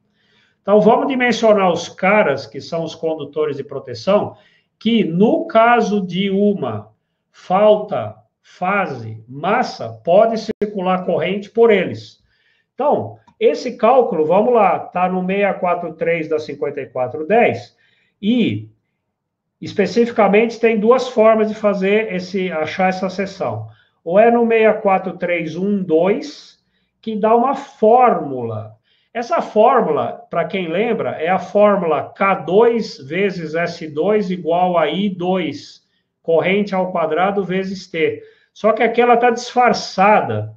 S1: Então, vamos dimensionar os caras, que são os condutores de proteção, que no caso de uma falta, fase, massa, pode circular corrente por eles. Então, esse cálculo, vamos lá, está no 643 da 5410, e especificamente tem duas formas de fazer achar essa seção. Ou é no 64312, que dá uma fórmula. Essa fórmula, para quem lembra, é a fórmula K2 vezes S2 igual a I2, corrente ao quadrado vezes T. Só que aqui ela está disfarçada.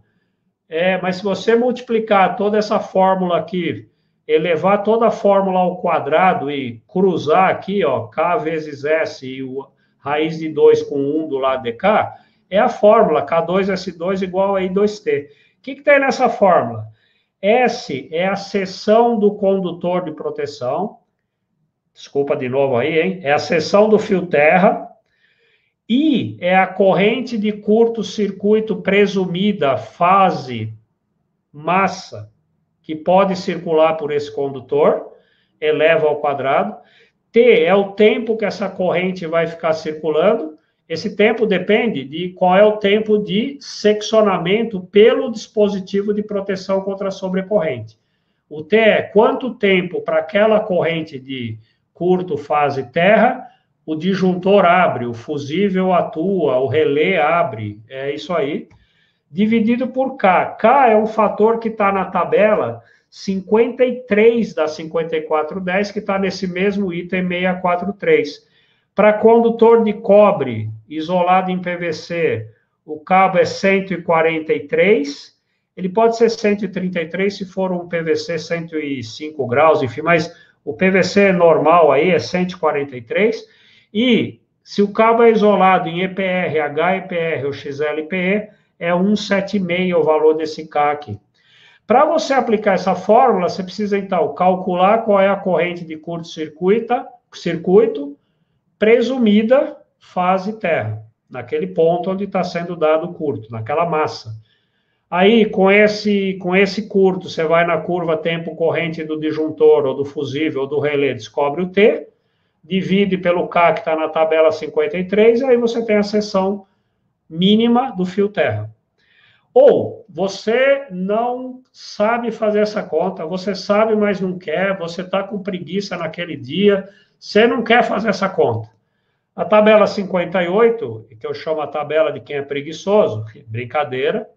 S1: Mas se você multiplicar toda essa fórmula aqui, elevar toda a fórmula ao quadrado e cruzar aqui, ó, K vezes S e raiz de 2 com 1 do lado de cá, é a fórmula K2S2 igual a I2T. O que tem nessa fórmula? S é a seção do condutor de proteção. Desculpa de novo aí, hein? É a seção do fio terra. I é a corrente de curto-circuito presumida, fase, massa, que pode circular por esse condutor, eleva ao quadrado. T é o tempo que essa corrente vai ficar circulando. Esse tempo depende de qual é o tempo de seccionamento pelo dispositivo de proteção contra a sobrecorrente. O T é quanto tempo para aquela corrente de curto, fase, terra, o disjuntor abre, o fusível atua, o relé abre, é isso aí, dividido por K. K é um fator que está na tabela 53 da 5410, que está nesse mesmo item 643. Para condutor de cobre isolado em PVC, o cabo é 143, ele pode ser 133 se for um PVC 105 graus, enfim, mas o PVC normal aí é 143, e se o cabo é isolado em EPR, HEPR ou XLPE, é 176 o valor desse K aqui. Para você aplicar essa fórmula, você precisa, então, calcular qual é a corrente de curto-circuito presumida fase terra, naquele ponto onde está sendo dado o curto, naquela massa. Aí, com esse curto, você vai na curva tempo corrente do disjuntor, ou do fusível, ou do relé, descobre o T, divide pelo K, que está na tabela 53, e aí você tem a seção mínima do fio terra. Ou você não sabe fazer essa conta, você sabe, mas não quer, você está com preguiça naquele dia, você não quer fazer essa conta. A tabela 58, que eu chamo a tabela de quem é preguiçoso, brincadeira,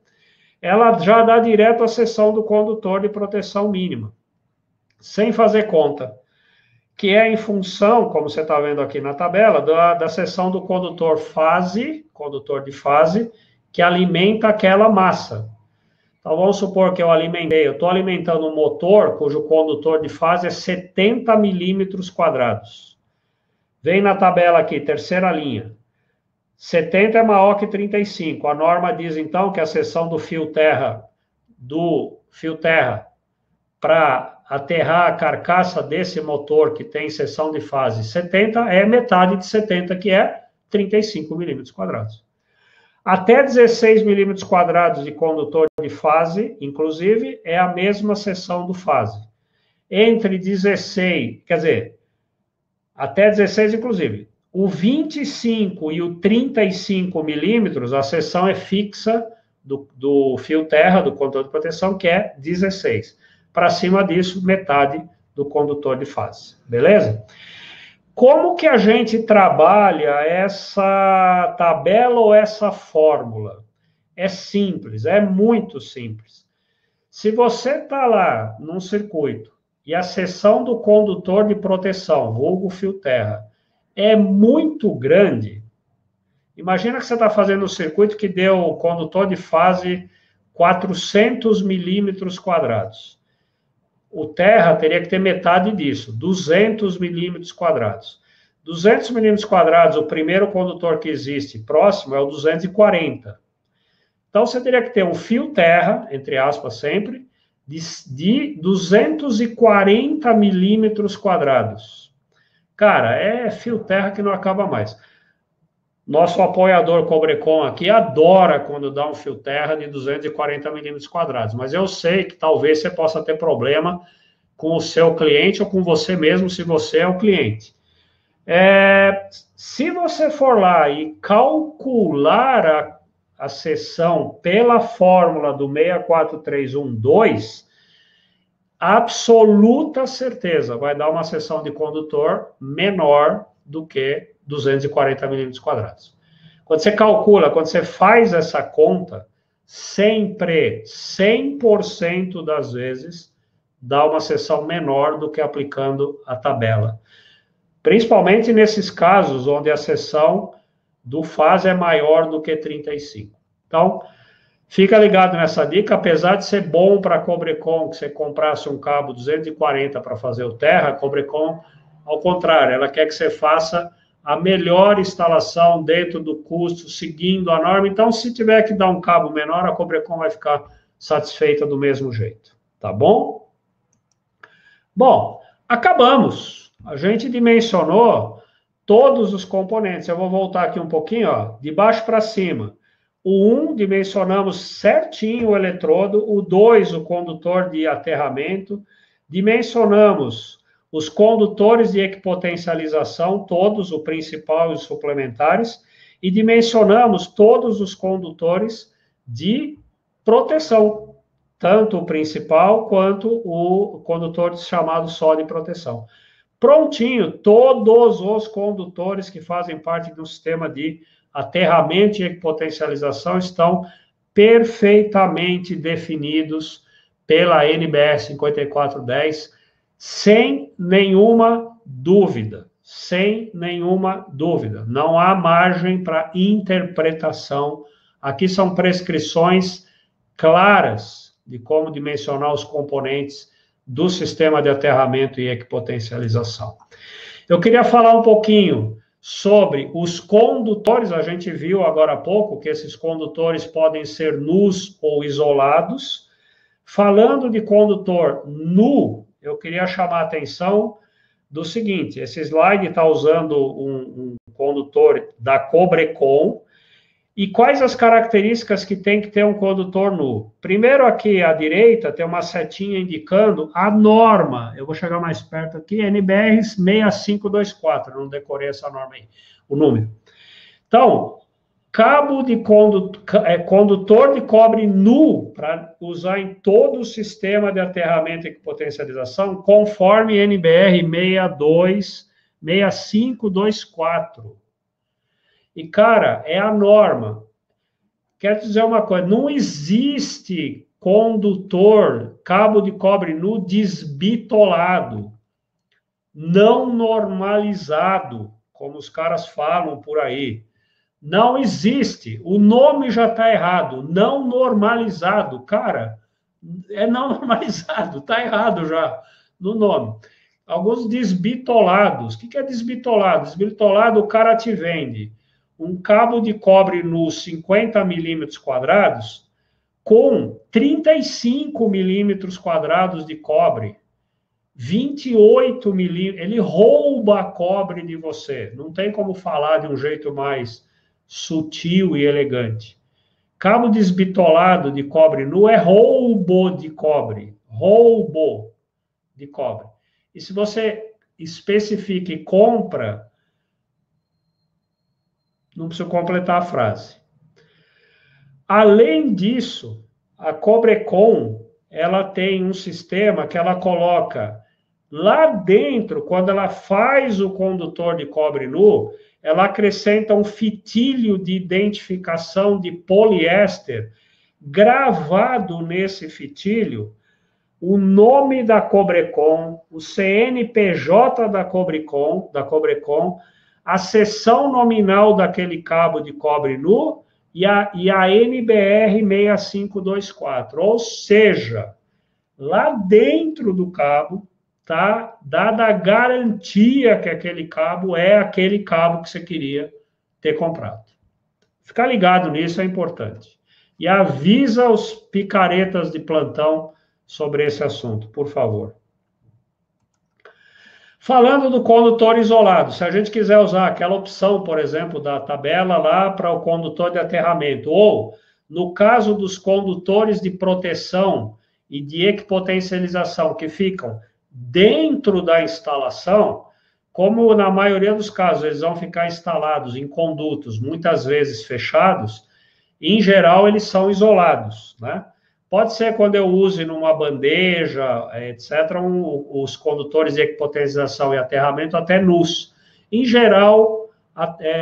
S1: ela já dá direto a seção do condutor de proteção mínima, sem fazer conta, que é em função, como você está vendo aqui na tabela, da seção do condutor de fase, que alimenta aquela massa. Então, vamos supor que eu estou alimentando um motor cujo condutor de fase é 70 milímetros quadrados. Vem na tabela aqui, terceira linha. 70 é maior que 35. A norma diz, então, que a seção do fio terra para aterrar a carcaça desse motor que tem seção de fase 70 é metade de 70, que é 35 milímetros quadrados. Até 16 milímetros quadrados de condutor de fase, inclusive, é a mesma seção do fase. Entre 16, quer dizer, até 16, inclusive. O 25 e o 35 milímetros, a seção é fixa do fio terra, do condutor de proteção, que é 16. Para cima disso, metade do condutor de fase. Beleza? Como que a gente trabalha essa tabela ou essa fórmula? É simples, é muito simples. Se você está lá num circuito e a seção do condutor de proteção, vulgo fio terra, é muito grande, imagina que você está fazendo um circuito que deu o condutor de fase 400 milímetros quadrados. O terra teria que ter metade disso, 200 milímetros quadrados. 200 milímetros quadrados, o primeiro condutor que existe próximo é o 240. Então, você teria que ter um fio terra, entre aspas sempre, de 240 milímetros quadrados. Cara, é fio terra que não acaba mais. Nosso apoiador Cobrecon aqui adora quando dá um fio terra de 240 milímetros quadrados, mas eu sei que talvez você possa ter problema com o seu cliente ou com você mesmo, se você é o cliente. Se você for lá e calcular a seção pela fórmula do 64312, absoluta certeza vai dar uma seção de condutor menor do que 240 milímetros quadrados. Quando você calcula, quando você faz essa conta, sempre, 100% das vezes, dá uma seção menor do que aplicando a tabela. Principalmente nesses casos onde a seção do fase é maior do que 35. Então, fica ligado nessa dica, apesar de ser bom para a Cobrecon, que você comprasse um cabo 240 para fazer o terra, a Cobrecon, ao contrário, ela quer que você faça a melhor instalação dentro do custo, seguindo a norma. Então, se tiver que dar um cabo menor, a Cobrecon vai ficar satisfeita do mesmo jeito. Tá bom? Bom, acabamos. A gente dimensionou todos os componentes. Eu vou voltar aqui um pouquinho, ó, de baixo para cima. O 1, dimensionamos certinho o eletrodo. O 2, o condutor de aterramento. Dimensionamos os condutores de equipotencialização, todos, o principal e os suplementares. E dimensionamos todos os condutores de proteção, tanto o principal quanto o condutor chamado só de proteção. Prontinho, todos os condutores que fazem parte do sistema de aterramento e equipotencialização estão perfeitamente definidos pela NBR 5410, sem nenhuma dúvida. Sem nenhuma dúvida. Não há margem para interpretação. Aqui são prescrições claras de como dimensionar os componentes do sistema de aterramento e equipotencialização. Eu queria falar um pouquinho sobre os condutores. A gente viu agora há pouco que esses condutores podem ser nus ou isolados. Falando de condutor nu, eu queria chamar a atenção do seguinte: esse slide está usando um condutor da Cobrecon. E quais as características que tem que ter um condutor nu? Primeiro, aqui à direita, tem uma setinha indicando a norma. Eu vou chegar mais perto aqui, NBR 6524, não decorei essa norma aí, o número. Então, cabo de condutor de cobre nu, para usar em todo o sistema de aterramento e potencialização, conforme NBR 6524. E, cara, é a norma. Quero dizer uma coisa, não existe condutor, cabo de cobre nu desbitolado, não normalizado, como os caras falam por aí. Não existe. O nome já está errado. Não normalizado. Cara, é não normalizado. Está errado já no nome. Alguns desbitolados. O que é desbitolado? Desbitolado, o cara te vende um cabo de cobre nu 50 milímetros quadrados com 35 milímetros quadrados de cobre, 28 milímetros, ele rouba a cobre de você. Não tem como falar de um jeito mais sutil e elegante. Cabo desbitolado de cobre nu é roubo de cobre. Roubo de cobre. E se você especifica e compra, não preciso completar a frase. Além disso, a Cobrecon, ela tem um sistema que ela coloca lá dentro, quando ela faz o condutor de cobre nu, ela acrescenta um fitilho de identificação de poliéster, gravado nesse fitilho, o nome da Cobrecon, o CNPJ da Cobrecon, a seção nominal daquele cabo de cobre nu e a NBR 6524. Ou seja, lá dentro do cabo, tá dada a garantia que aquele cabo é aquele cabo que você queria ter comprado. Ficar ligado nisso é importante. E avisa os picaretas de plantão sobre esse assunto, por favor. Falando do condutor isolado, se a gente quiser usar aquela opção, por exemplo, da tabela lá para o condutor de aterramento, ou no caso dos condutores de proteção e de equipotencialização que ficam dentro da instalação, como na maioria dos casos eles vão ficar instalados em condutos muitas vezes fechados, em geral eles são isolados, né? Pode ser quando eu use numa bandeja, etc., os condutores de equipotencialização e aterramento até nus. Em geral,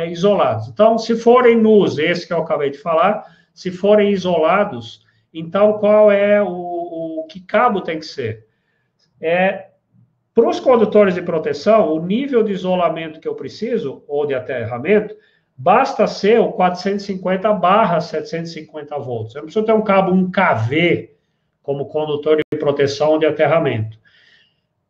S1: isolados. Então, se forem nus, esse que eu acabei de falar, se forem isolados, então qual é o que cabo tem que ser? Para os condutores de proteção, o nível de isolamento que eu preciso, ou de aterramento, basta ser o 450/750 volts. Eu não preciso ter um cabo 1kV como condutor de proteção de aterramento.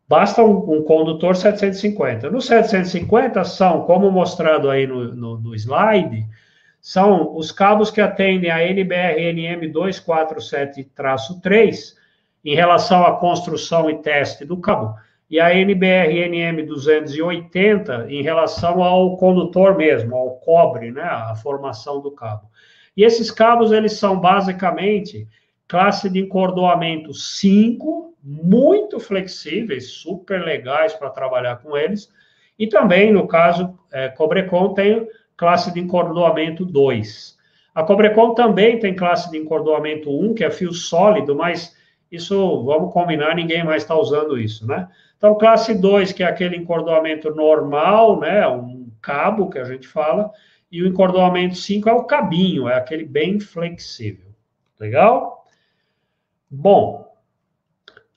S1: Basta um condutor 750. No 750 são, como mostrado aí no slide, são os cabos que atendem a NBR-NM 247-3 em relação à construção e teste do cabo, e a NBR-NM 280 em relação ao condutor mesmo, ao cobre, né, a formação do cabo. E esses cabos, eles são basicamente classe de encordoamento 5, muito flexíveis, super legais para trabalhar com eles, e também, no caso, Cobrecon tem classe de encordoamento 2. A Cobrecon também tem classe de encordoamento 1, que é fio sólido, mas isso, vamos combinar, ninguém mais está usando isso, né? Então, classe 2, que é aquele encordoamento normal, né? Um cabo que a gente fala, e o encordoamento 5 é o cabinho, é aquele bem flexível. Legal? Bom,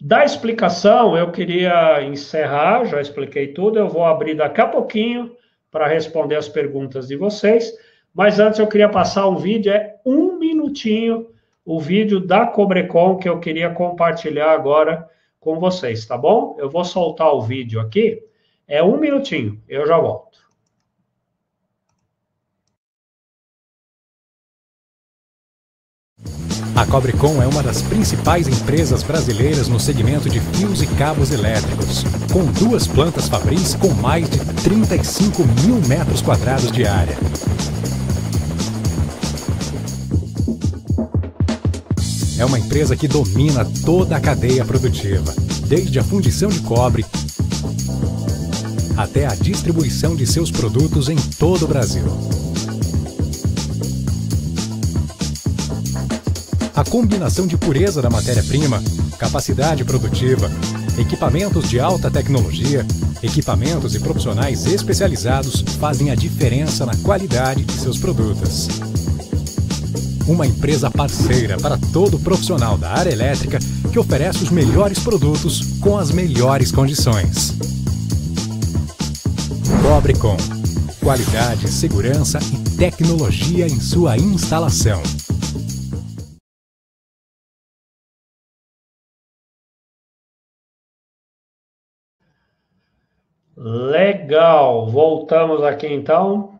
S1: da explicação, eu queria encerrar, já expliquei tudo, eu vou abrir daqui a pouquinho para responder as perguntas de vocês, mas antes eu queria passar um vídeo, 1 minutinho, o vídeo da Cobrecon que eu queria compartilhar agora com vocês, tá bom? Eu vou soltar o vídeo aqui, 1 minutinho, eu já volto.
S2: A Cobrecon é uma das principais empresas brasileiras no segmento de fios e cabos elétricos, com 2 plantas fabris com mais de 35 mil metros quadrados de área. É uma empresa que domina toda a cadeia produtiva, desde a fundição de cobre até a distribuição de seus produtos em todo o Brasil. A combinação de pureza da matéria-prima, capacidade produtiva, equipamentos de alta tecnologia, equipamentos e profissionais especializados fazem a diferença na qualidade de seus produtos. Uma empresa parceira para todo profissional da área elétrica que oferece os melhores produtos com as melhores condições. Cobrecon. Qualidade, segurança e tecnologia em sua instalação.
S1: Legal, voltamos aqui então.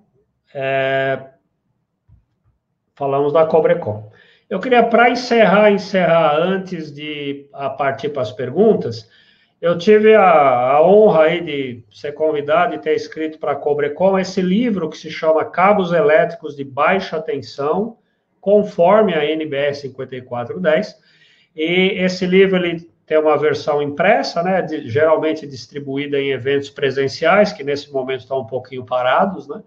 S1: falamos da Cobrecon. Eu queria, para encerrar antes de partir para as perguntas, eu tive a honra aí de ser convidado e ter escrito para a Cobrecon esse livro que se chama Cabos Elétricos de Baixa Tensão, conforme a NBR 5410. E esse livro ele tem uma versão impressa, né, geralmente distribuída em eventos presenciais, que nesse momento estão um pouquinho parados, né?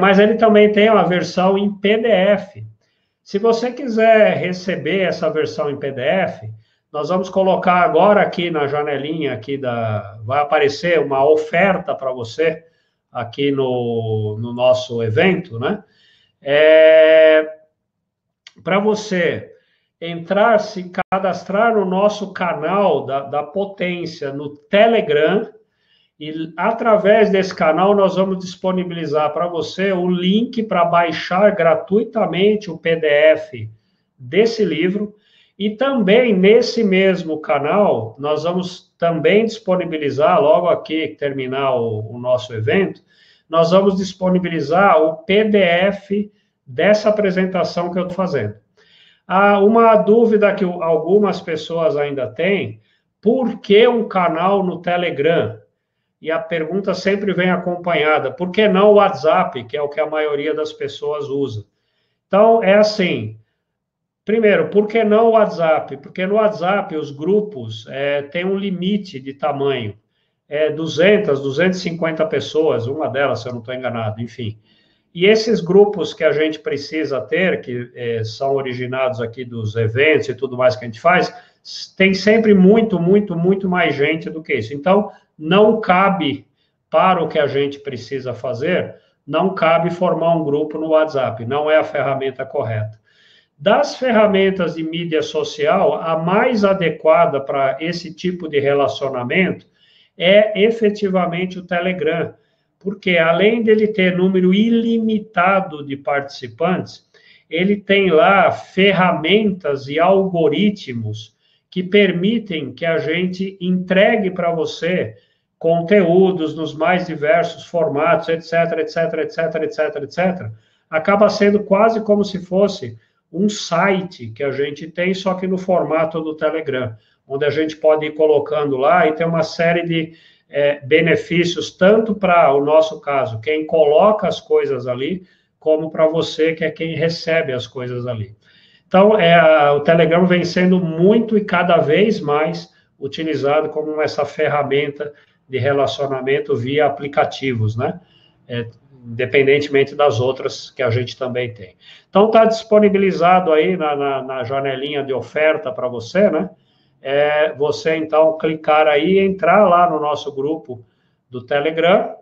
S1: Mas ele também tem uma versão em PDF. Se você quiser receber essa versão em PDF, nós vamos colocar agora aqui na janelinha vai aparecer uma oferta para você aqui no nosso evento, né? Para você entrar, se cadastrar no nosso canal da Potência no Telegram, e através desse canal nós vamos disponibilizar para você o link para baixar gratuitamente o PDF desse livro. E também nesse mesmo canal nós vamos também disponibilizar, logo aqui que terminar o nosso evento, nós vamos disponibilizar o PDF dessa apresentação que eu estou fazendo. Uma dúvida que algumas pessoas ainda têm: por que um canal no Telegram? E a pergunta sempre vem acompanhada: por que não o WhatsApp, que é o que a maioria das pessoas usa? Então, é assim, primeiro, por que não o WhatsApp? Porque no WhatsApp os grupos têm um limite de tamanho, 200, 250 pessoas, uma delas, se eu não estou enganado, enfim. E esses grupos que a gente precisa ter, que são originados aqui dos eventos e tudo mais que a gente faz, tem sempre muito mais gente do que isso. Então, não cabe, para o que a gente precisa fazer, não cabe formar um grupo no WhatsApp, não é a ferramenta correta. Das ferramentas de mídia social, a mais adequada para esse tipo de relacionamento é efetivamente o Telegram, porque além dele ter número ilimitado de participantes, ele tem lá ferramentas e algoritmos que permitem que a gente entregue para você conteúdos nos mais diversos formatos, etc, etc, etc, etc, etc. Acaba sendo quase como se fosse um site que a gente tem, só que no formato do Telegram, onde a gente pode ir colocando lá e tem uma série de benefícios, tanto para o nosso caso, quem coloca as coisas ali, como para você, que é quem recebe as coisas ali. Então, o Telegram vem sendo muito e cada vez mais utilizado como essa ferramenta de relacionamento via aplicativos, né? Independentemente das outras que a gente também tem. Então, está disponibilizado aí na janelinha de oferta para você, né? Você, então, clicar aí e entrar lá no nosso grupo do Telegram.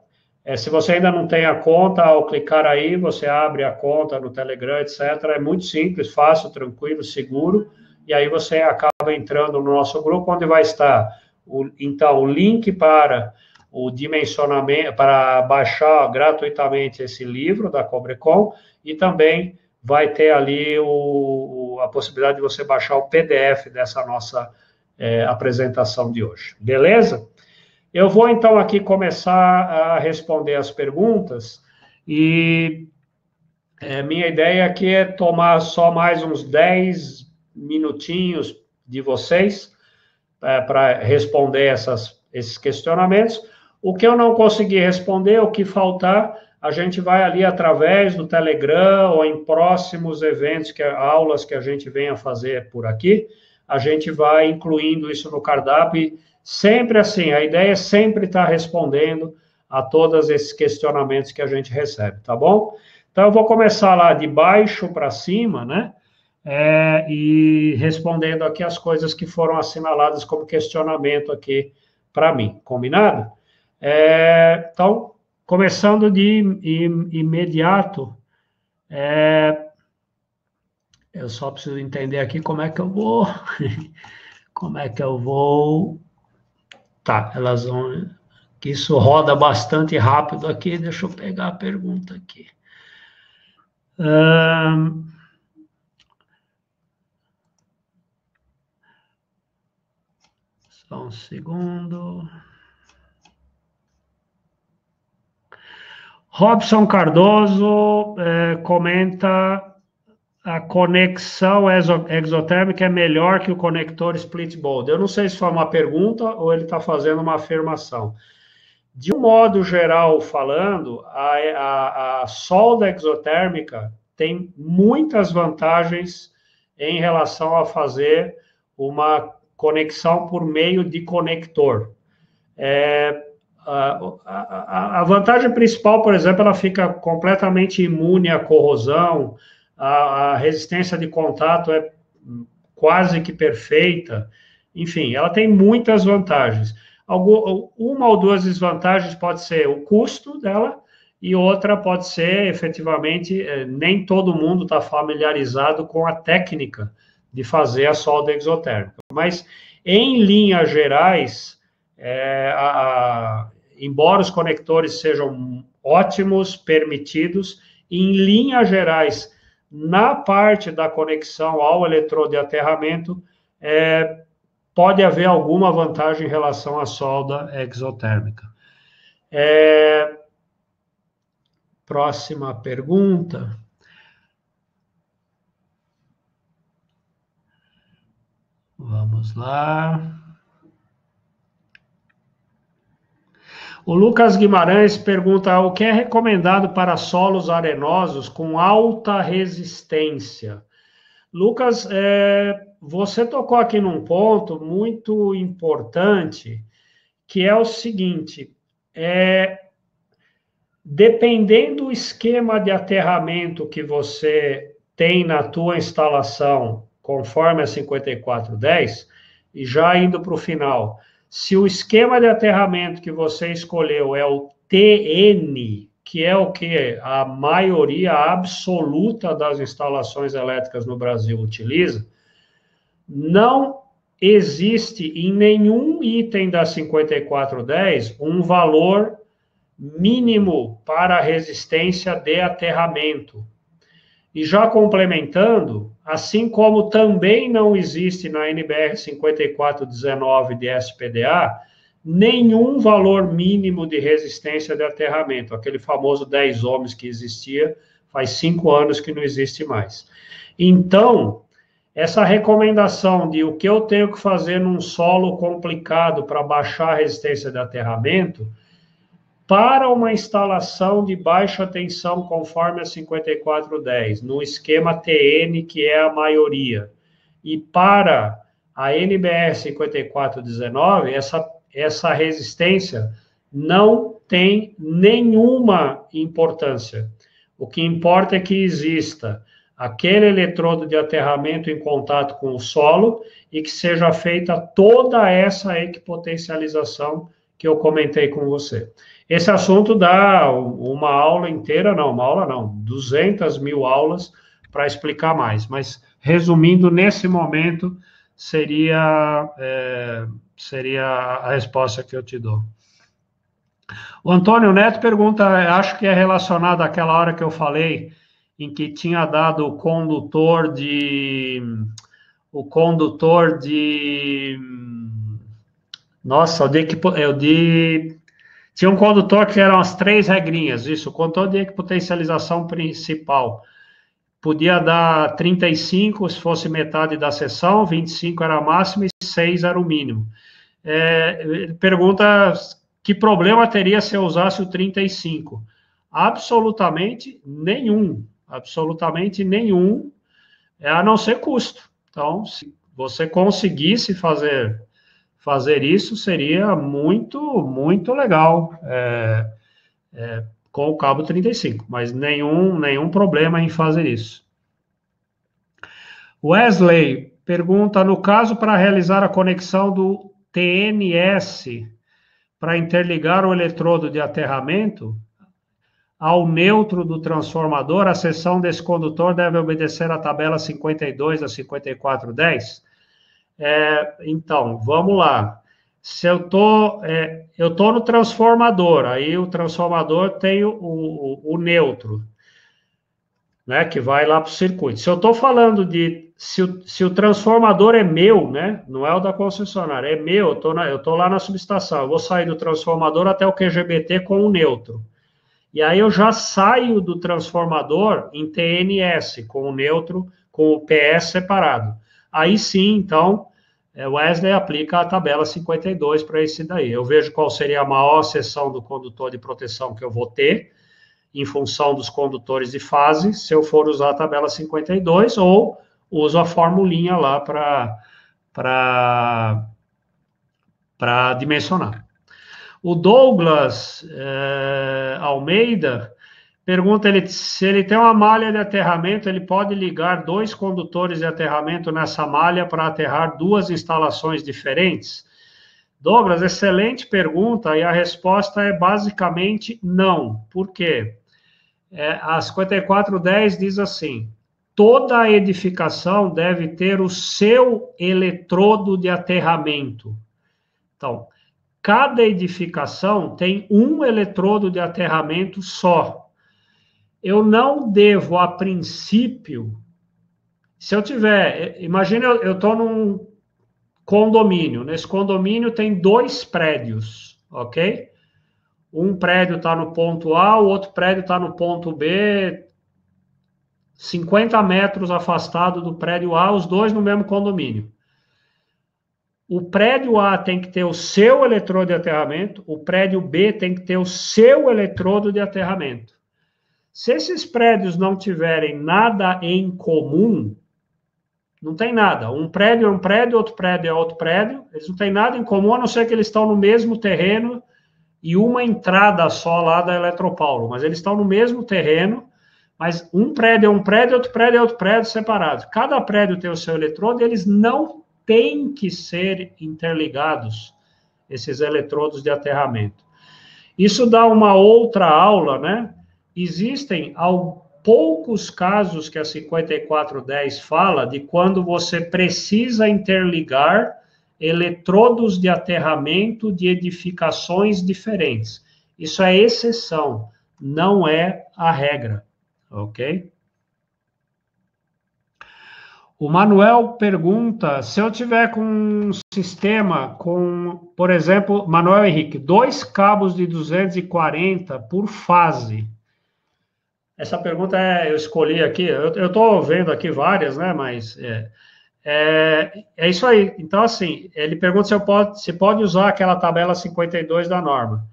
S1: Se você ainda não tem a conta, ao clicar aí, você abre a conta no Telegram, etc. É muito simples, fácil, tranquilo, seguro. E aí você acaba entrando no nosso grupo, onde vai estar, então, o link para o dimensionamento, para baixar gratuitamente esse livro da Cobrecon, e também vai ter ali a possibilidade de você baixar o PDF dessa nossa apresentação de hoje. Beleza? Eu vou, então, aqui começar a responder as perguntas, e minha ideia aqui é tomar só mais uns 10 minutinhos de vocês para responder esses questionamentos. O que eu não conseguir responder, o que faltar, a gente vai ali através do Telegram ou em próximos eventos, aulas que a gente venha fazer por aqui, a gente vai incluindo isso no cardápio. Sempre assim, a ideia é sempre estar respondendo a todos esses questionamentos que a gente recebe, tá bom? Então, eu vou começar lá de baixo para cima, né? E respondendo aqui as coisas que foram assinaladas como questionamento aqui para mim, combinado? Então, começando de imediato, eu só preciso entender aqui como é que eu vou, como é que eu vou, tá, elas vão, que isso roda bastante rápido aqui, deixa eu pegar a pergunta aqui. Só um segundo. Robson Cardoso comenta: a conexão exotérmica é melhor que o conector split board. Eu não sei se foi uma pergunta ou ele está fazendo uma afirmação. De um modo geral falando, a solda exotérmica tem muitas vantagens em relação a fazer uma conexão por meio de conector. A vantagem principal, por exemplo, ela fica completamente imune à corrosão, a resistência de contato é quase que perfeita. Enfim, ela tem muitas vantagens. Uma ou duas desvantagens pode ser o custo dela, e outra pode ser, efetivamente, nem todo mundo está familiarizado com a técnica de fazer a solda exotérmica. Mas, em linhas gerais, embora os conectores sejam ótimos, permitidos, em linhas gerais, na parte da conexão ao eletrodo de aterramento, pode haver alguma vantagem em relação à solda exotérmica. Próxima pergunta. Vamos lá. O Lucas Guimarães pergunta: o que é recomendado para solos arenosos com alta resistência? Lucas, você tocou aqui num ponto muito importante, que é o seguinte: dependendo do esquema de aterramento que você tem na tua instalação, conforme a 5410, e já indo para o final, se o esquema de aterramento que você escolheu é o TN, que é o que a maioria absoluta das instalações elétricas no Brasil utiliza, não existe em nenhum item da 5410 um valor mínimo para a resistência de aterramento. E já complementando, assim como também não existe na NBR 5419 de SPDA, nenhum valor mínimo de resistência de aterramento, aquele famoso 10 ohms que existia, faz 5 anos que não existe mais. Então, essa recomendação de o que eu tenho que fazer num solo complicado para baixar a resistência de aterramento, para uma instalação de baixa tensão conforme a 5410, no esquema TN, que é a maioria, e para a NBR 5419, essa resistência não tem nenhuma importância. O que importa é que exista aquele eletrodo de aterramento em contato com o solo e que seja feita toda essa equipotencialização que eu comentei com você. Esse assunto dá uma aula inteira, não, 200 mil aulas para explicar mais, mas resumindo, nesse momento, seria a resposta que eu te dou. O Antônio Neto pergunta, acho que é relacionado àquela hora que eu falei, em que tinha dado o condutor de... Nossa, tinha um condutor que eram as 3 regrinhas, isso, o condutor de equipotencialização principal. Podia dar 35 se fosse metade da seção, 25 era a máxima e 6 era o mínimo. Ele pergunta que problema teria se eu usasse o 35. Absolutamente nenhum, a não ser custo. Então, se você conseguisse fazer isso, seria muito, muito legal com o cabo 35, mas nenhum problema em fazer isso. Wesley pergunta, no caso para realizar a conexão do TNS para interligar o eletrodo de aterramento ao neutro do transformador, a seção desse condutor deve obedecer à tabela 52 a 5410? Então, vamos lá. Se eu tô no transformador, aí o transformador tem o neutro, né, que vai lá para o circuito. Se eu estou falando de... Se o transformador é meu, né, não é o da concessionária, é meu, eu tô lá na subestação, eu vou sair do transformador até o QGBT com o neutro. E aí eu já saio do transformador em TNS, com o neutro, com o PS separado. Aí sim, então, o Wesley aplica a tabela 52 para esse daí. Eu vejo qual seria a maior seção do condutor de proteção que eu vou ter, em função dos condutores de fase, se eu for usar a tabela 52, ou uso a formulinha lá para dimensionar. O Douglas Almeida pergunta se ele tem uma malha de aterramento, ele pode ligar 2 condutores de aterramento nessa malha para aterrar 2 instalações diferentes? Douglas, excelente pergunta, e a resposta é basicamente não. Por quê? A 5410 diz assim: toda edificação deve ter o seu eletrodo de aterramento. Então, cada edificação tem um eletrodo de aterramento só. Eu não devo, a princípio, se eu tiver, imagina eu estou num condomínio, nesse condomínio tem 2 prédios, ok? Um prédio está no ponto A, o outro prédio está no ponto B, 50 metros afastado do prédio A, os 2 no mesmo condomínio. O prédio A tem que ter o seu eletrodo de aterramento, o prédio B tem que ter o seu eletrodo de aterramento. Se esses prédios não tiverem nada em comum, não tem nada. Um prédio é um prédio, outro prédio é outro prédio, eles não têm nada em comum, a não ser que eles estão no mesmo terreno e uma entrada só lá da Eletropaulo, mas eles estão no mesmo terreno, mas um prédio é um prédio, outro prédio é outro prédio, separados. Cada prédio tem o seu eletrodo, eles não têm que ser interligados, esses eletrodos de aterramento. Isso dá uma outra aula, né? Existem poucos casos que a 5410 fala de quando você precisa interligar eletrodos de aterramento de edificações diferentes. Isso é exceção, não é a regra, ok? O Manuel pergunta, se eu tiver com um sistema com, por exemplo, Manuel Henrique, 2 cabos de 240 por fase. Essa pergunta eu escolhi aqui, eu estou vendo aqui várias, né, mas é isso aí. Então, assim, ele pergunta se pode usar aquela tabela 52 da norma.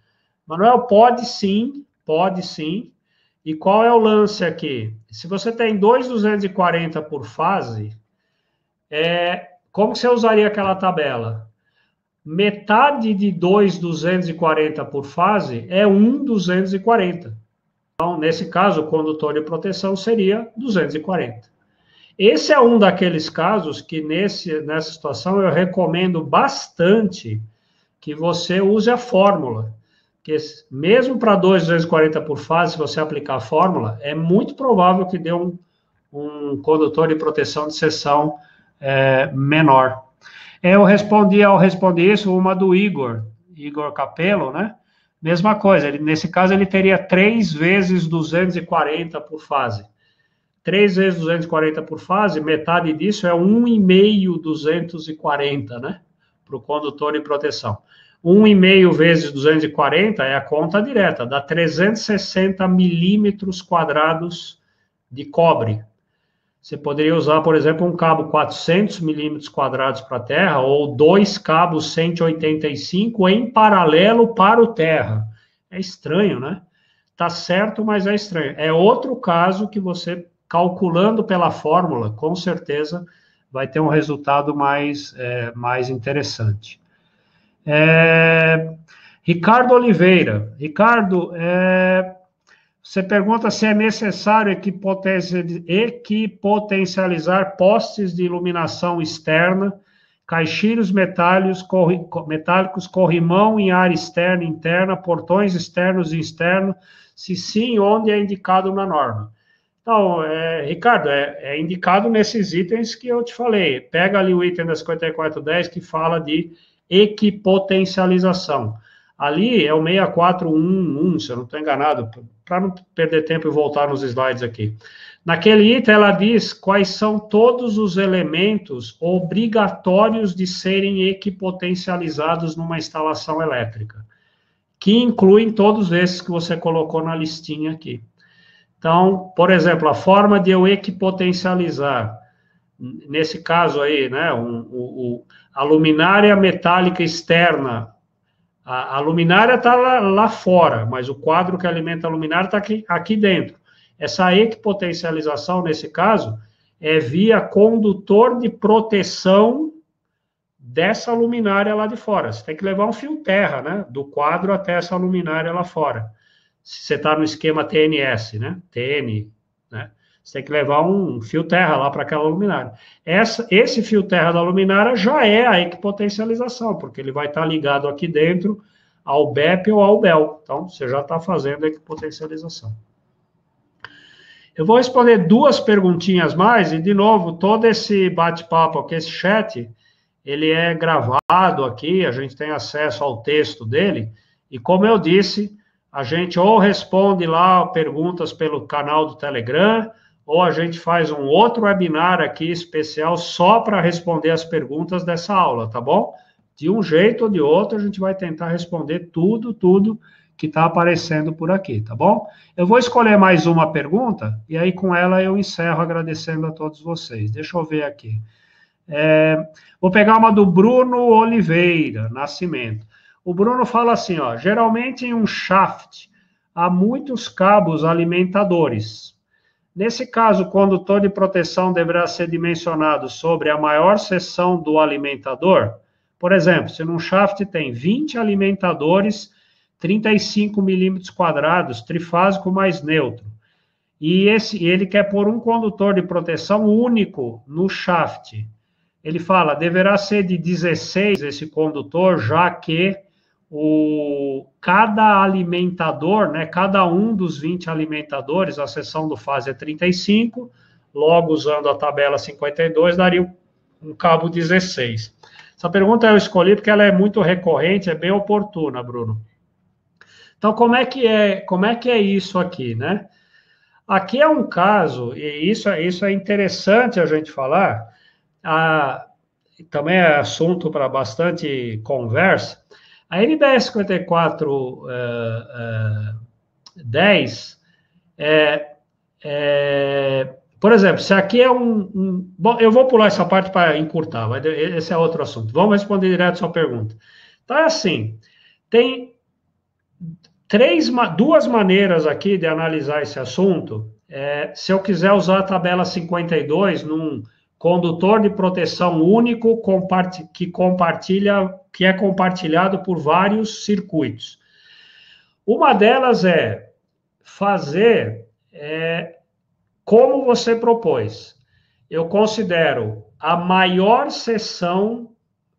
S1: Manuel, pode sim. E qual é o lance aqui? Se você tem 240 por fase, como você usaria aquela tabela? Metade de 240 por fase é 240. Então, nesse caso, o condutor de proteção seria 240. Esse é um daqueles casos que, nessa situação, eu recomendo bastante que você use a fórmula. Que mesmo para 240 por fase, se você aplicar a fórmula, é muito provável que dê um condutor de proteção de seção menor. Eu respondi isso, uma do Igor Capello, né? Mesma coisa, nesse caso ele teria 3 vezes 240 por fase. 3 vezes 240 por fase, metade disso é 1,5 240, né? Para o condutor de proteção. 1,5 vezes 240 é a conta direta, dá 360 milímetros quadrados de cobre. Você poderia usar, por exemplo, um cabo 400 milímetros quadrados para a terra, ou 2 cabos 185 em paralelo para o terra. É estranho, né? Tá certo, mas é estranho. É outro caso que você, calculando pela fórmula, com certeza vai ter um resultado mais interessante. Ricardo Oliveira. Ricardo, você pergunta se é necessário equipotencializar postes de iluminação externa, caixilhos metálicos, corrimão em área externa e interna, portões externos e externos, se sim, onde é indicado na norma. Então, Ricardo, é indicado nesses itens que eu te falei. Pega ali o item da 5410 que fala de equipotencialização. Ali é o 6411, se eu não estou enganado, para não perder tempo e voltar nos slides aqui. Naquele item, ela diz quais são todos os elementos obrigatórios de serem equipotencializados numa instalação elétrica. que incluem todos esses que você colocou na listinha aqui. Então, por exemplo, a forma de eu equipotencializar, nesse caso aí, né, a luminária metálica externa, a luminária está lá fora, mas o quadro que alimenta a luminária está aqui dentro. Essa equipotencialização, nesse caso, é via condutor de proteção dessa luminária lá de fora. Você tem que levar um fio terra, né, do quadro até essa luminária lá fora. Se você está no esquema TNS, né, TN, né, você tem que levar um fio terra lá para aquela luminária. Esse fio terra da luminária já é a equipotencialização, porque ele vai estar ligado aqui dentro ao BEP ou ao BEL. Então, você já está fazendo a equipotencialização. Eu vou responder 2 perguntinhas mais, e, de novo, todo esse bate-papo aqui, esse chat, ele é gravado aqui, a gente tem acesso ao texto dele, e como eu disse, a gente ou responde lá perguntas pelo canal do Telegram, ou a gente faz um outro webinar aqui especial só para responder as perguntas dessa aula, tá bom? De um jeito ou de outro, a gente vai tentar responder tudo que está aparecendo por aqui, tá bom? Eu vou escolher mais uma pergunta, e aí com ela eu encerro agradecendo a todos vocês. Deixa eu ver aqui. Vou pegar uma do Bruno Oliveira Nascimento. O Bruno fala assim, ó, geralmente em um shaft há muitos cabos alimentadores. Nesse caso, o condutor de proteção deverá ser dimensionado sobre a maior seção do alimentador. Por exemplo, se num shaft tem 20 alimentadores, 35 milímetros quadrados, trifásico mais neutro, e ele quer pôr um condutor de proteção único no shaft. Ele fala, deverá ser de 16 esse condutor, já que cada alimentador, né, cada um dos 20 alimentadores, a seção do fase é 35, logo usando a tabela 52, daria um cabo 16. Essa pergunta eu escolhi porque ela é muito recorrente, é bem oportuna, Bruno. Então, como é que é isso aqui, né? Aqui é um caso, e isso é interessante a gente falar, também é assunto para bastante conversa. A NBS 5410, por exemplo, se aqui é bom, eu vou pular essa parte para encurtar, esse é outro assunto. Vamos responder direto a sua pergunta. Então, é assim, tem 2 maneiras aqui de analisar esse assunto. Se eu quiser usar a tabela 52 num condutor de proteção único que é compartilhado por vários circuitos. Uma delas é fazer como você propôs. Eu considero a maior seção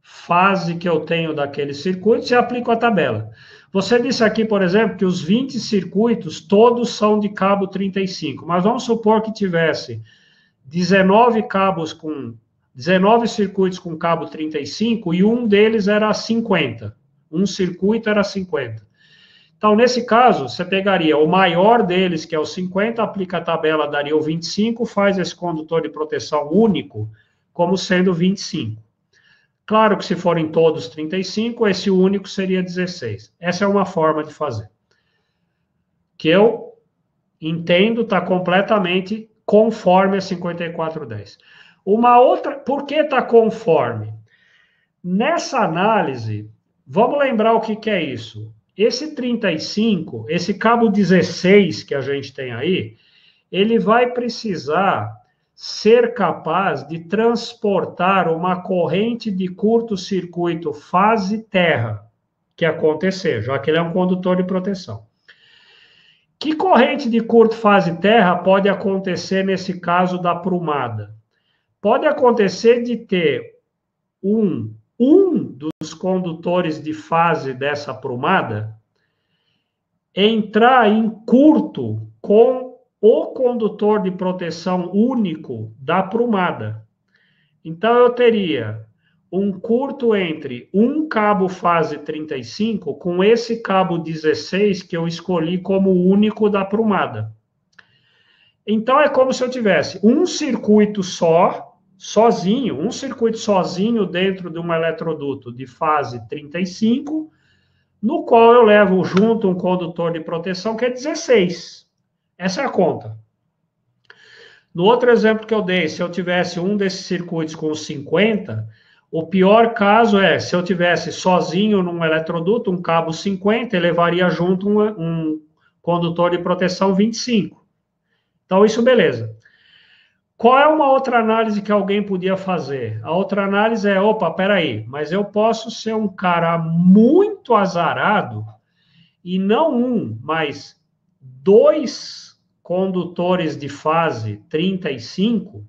S1: fase que eu tenho daquele circuito e aplico a tabela. Você disse aqui, por exemplo, que os 20 circuitos todos são de cabo 35, mas vamos supor que tivesse 19 circuitos com cabo 35 e um deles era 50. Um circuito era 50. Então, nesse caso, você pegaria o maior deles, que é o 50, aplica a tabela, daria o 25, faz esse condutor de proteção único como sendo 25. Claro que se forem todos 35, esse único seria 16. Essa é uma forma de fazer. Que eu entendo está completamente conforme a 5410. Uma outra, por que está conforme? Nessa análise, vamos lembrar o que é isso. Esse 35, esse cabo 16 que a gente tem aí, ele vai precisar ser capaz de transportar uma corrente de curto-circuito fase-terra, que acontecer, já que ele é um condutor de proteção. Que corrente de curto fase-terra pode acontecer nesse caso da prumada? Pode acontecer de ter um dos condutores de fase dessa prumada entrar em curto com o condutor de proteção único da prumada. Então, eu teria um curto entre um cabo fase 35 com esse cabo 16 que eu escolhi como único da prumada. Então, é como se eu tivesse um circuito sozinho dentro de um eletroduto de fase 35, no qual eu levo junto um condutor de proteção que é 16. Essa é a conta. No outro exemplo que eu dei, se eu tivesse um desses circuitos com 50, o pior caso é, se eu tivesse sozinho num eletroduto, um cabo 50, ele levaria junto um condutor de proteção 25. Então, isso beleza. Qual é uma outra análise que alguém podia fazer? A outra análise é, opa, peraí, mas eu posso ser um cara muito azarado e não um, mas 2 condutores de fase 35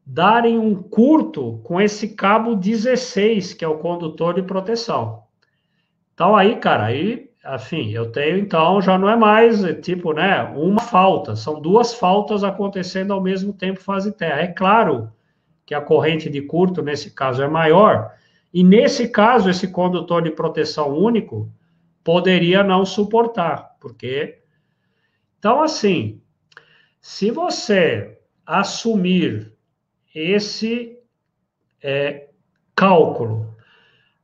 S1: darem um curto com esse cabo 16, que é o condutor de proteção. Então aí, cara, aí, assim, eu tenho, então, já não é mais, tipo, né, uma falta, são 2 faltas acontecendo ao mesmo tempo fase terra. É claro que a corrente de curto, nesse caso, é maior, e nesse caso, esse condutor de proteção único poderia não suportar, porque... Então, assim, se você assumir esse cálculo,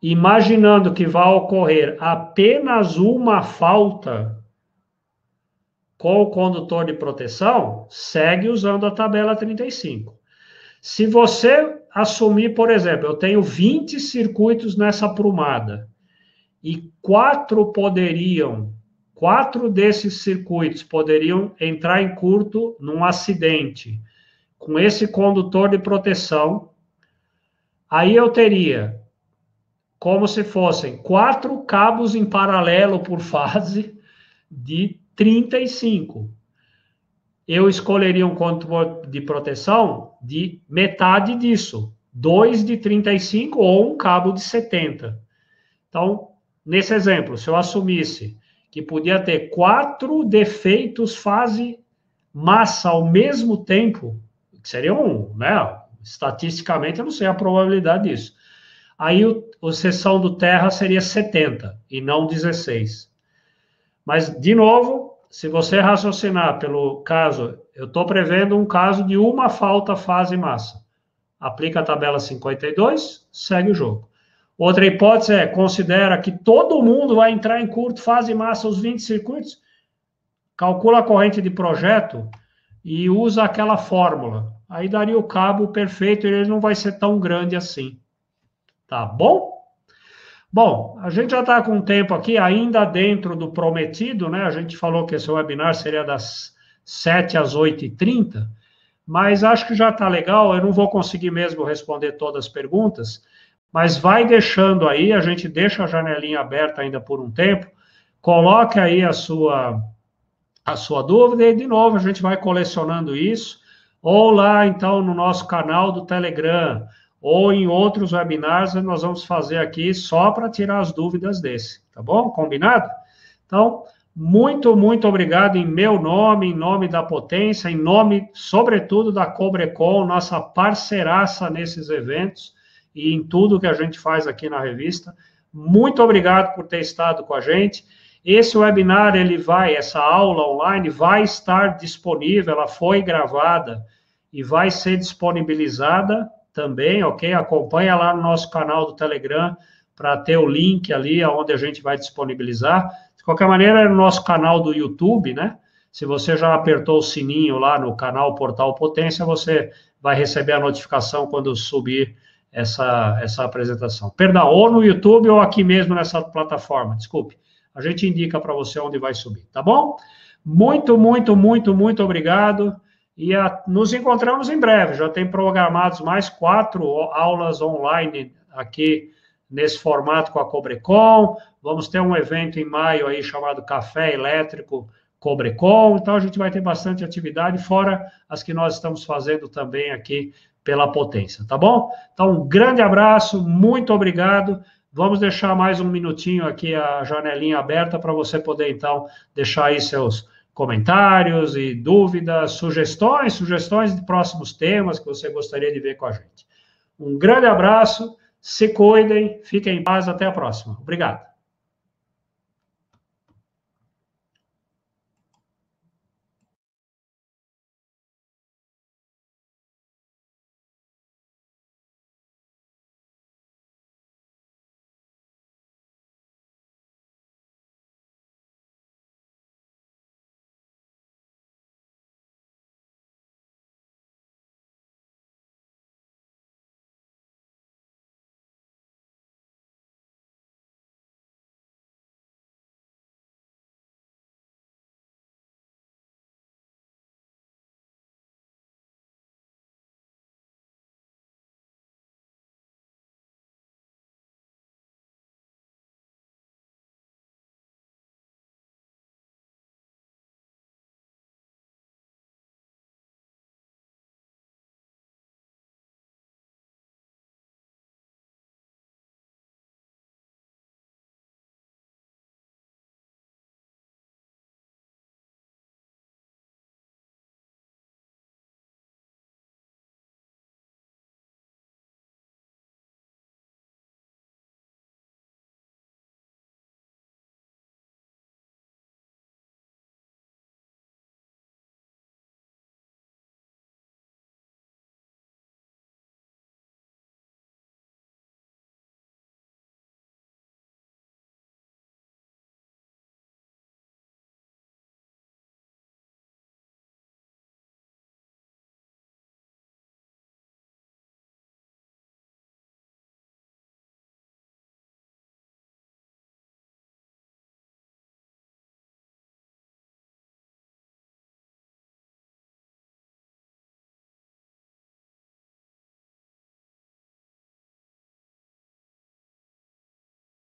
S1: imaginando que vai ocorrer apenas uma falta com o condutor de proteção, segue usando a tabela 35. Se você assumir, por exemplo, eu tenho 20 circuitos nessa prumada, e 4 desses circuitos poderiam entrar em curto num acidente, com esse condutor de proteção, aí eu teria como se fossem 4 cabos em paralelo por fase de 35. Eu escolheria um condutor de proteção de metade disso, 2 de 35 ou um cabo de 70. Então, nesse exemplo, se eu assumisse que podia ter 4 defeitos fase massa ao mesmo tempo, que seria né, estatisticamente, eu não sei a probabilidade disso. Aí a seção do terra seria 70 e não 16. Mas, de novo, se você raciocinar pelo caso, eu estou prevendo um caso de uma falta fase massa. Aplica a tabela 52, segue o jogo. Outra hipótese é, considera que todo mundo vai entrar em curto fase massa os 20 circuitos, calcula a corrente de projeto e usa aquela fórmula. Aí daria o cabo perfeito e ele não vai ser tão grande assim. Tá bom? Bom, a gente já está com um tempo aqui, ainda dentro do prometido, né? A gente falou que esse webinar seria das 7 às 8h30, mas acho que já está legal, eu não vou conseguir mesmo responder todas as perguntas, mas vai deixando aí, a gente deixa a janelinha aberta ainda por um tempo, coloque aí a sua dúvida e, de novo, a gente vai colecionando isso, ou lá, então, no nosso canal do Telegram, ou em outros webinars, nós vamos fazer aqui só para tirar as dúvidas desse, tá bom? Combinado? Então, muito, muito obrigado em meu nome, em nome da Potência, em nome, sobretudo, da Cobrecon, nossa parceiraça nesses eventos e em tudo que a gente faz aqui na revista. Muito obrigado por ter estado com a gente. Esse webinar, essa aula online vai estar disponível, ela foi gravada e vai ser disponibilizada também, ok? Acompanha lá no nosso canal do Telegram para ter o link ali onde a gente vai disponibilizar. De qualquer maneira, é no nosso canal do YouTube, né? Se você já apertou o sininho lá no canal Portal Potência, você vai receber a notificação quando subir essa apresentação. Perdão, ou no YouTube ou aqui mesmo nessa plataforma, desculpe. A gente indica para você onde vai subir, tá bom? Muito, muito, muito, muito obrigado. E nos encontramos em breve. Já tem programados mais 4 aulas online aqui nesse formato com a Cobrecon. Vamos ter um evento em maio aí chamado Café Elétrico Cobrecon. Então, a gente vai ter bastante atividade, fora as que nós estamos fazendo também aqui pela Potência, tá bom? Então, um grande abraço, muito obrigado. Vamos deixar mais um minutinho aqui a janelinha aberta para você poder, então, deixar aí seus comentários e dúvidas, sugestões de próximos temas que você gostaria de ver com a gente. Um grande abraço, se cuidem, fiquem em paz, até a próxima. Obrigado.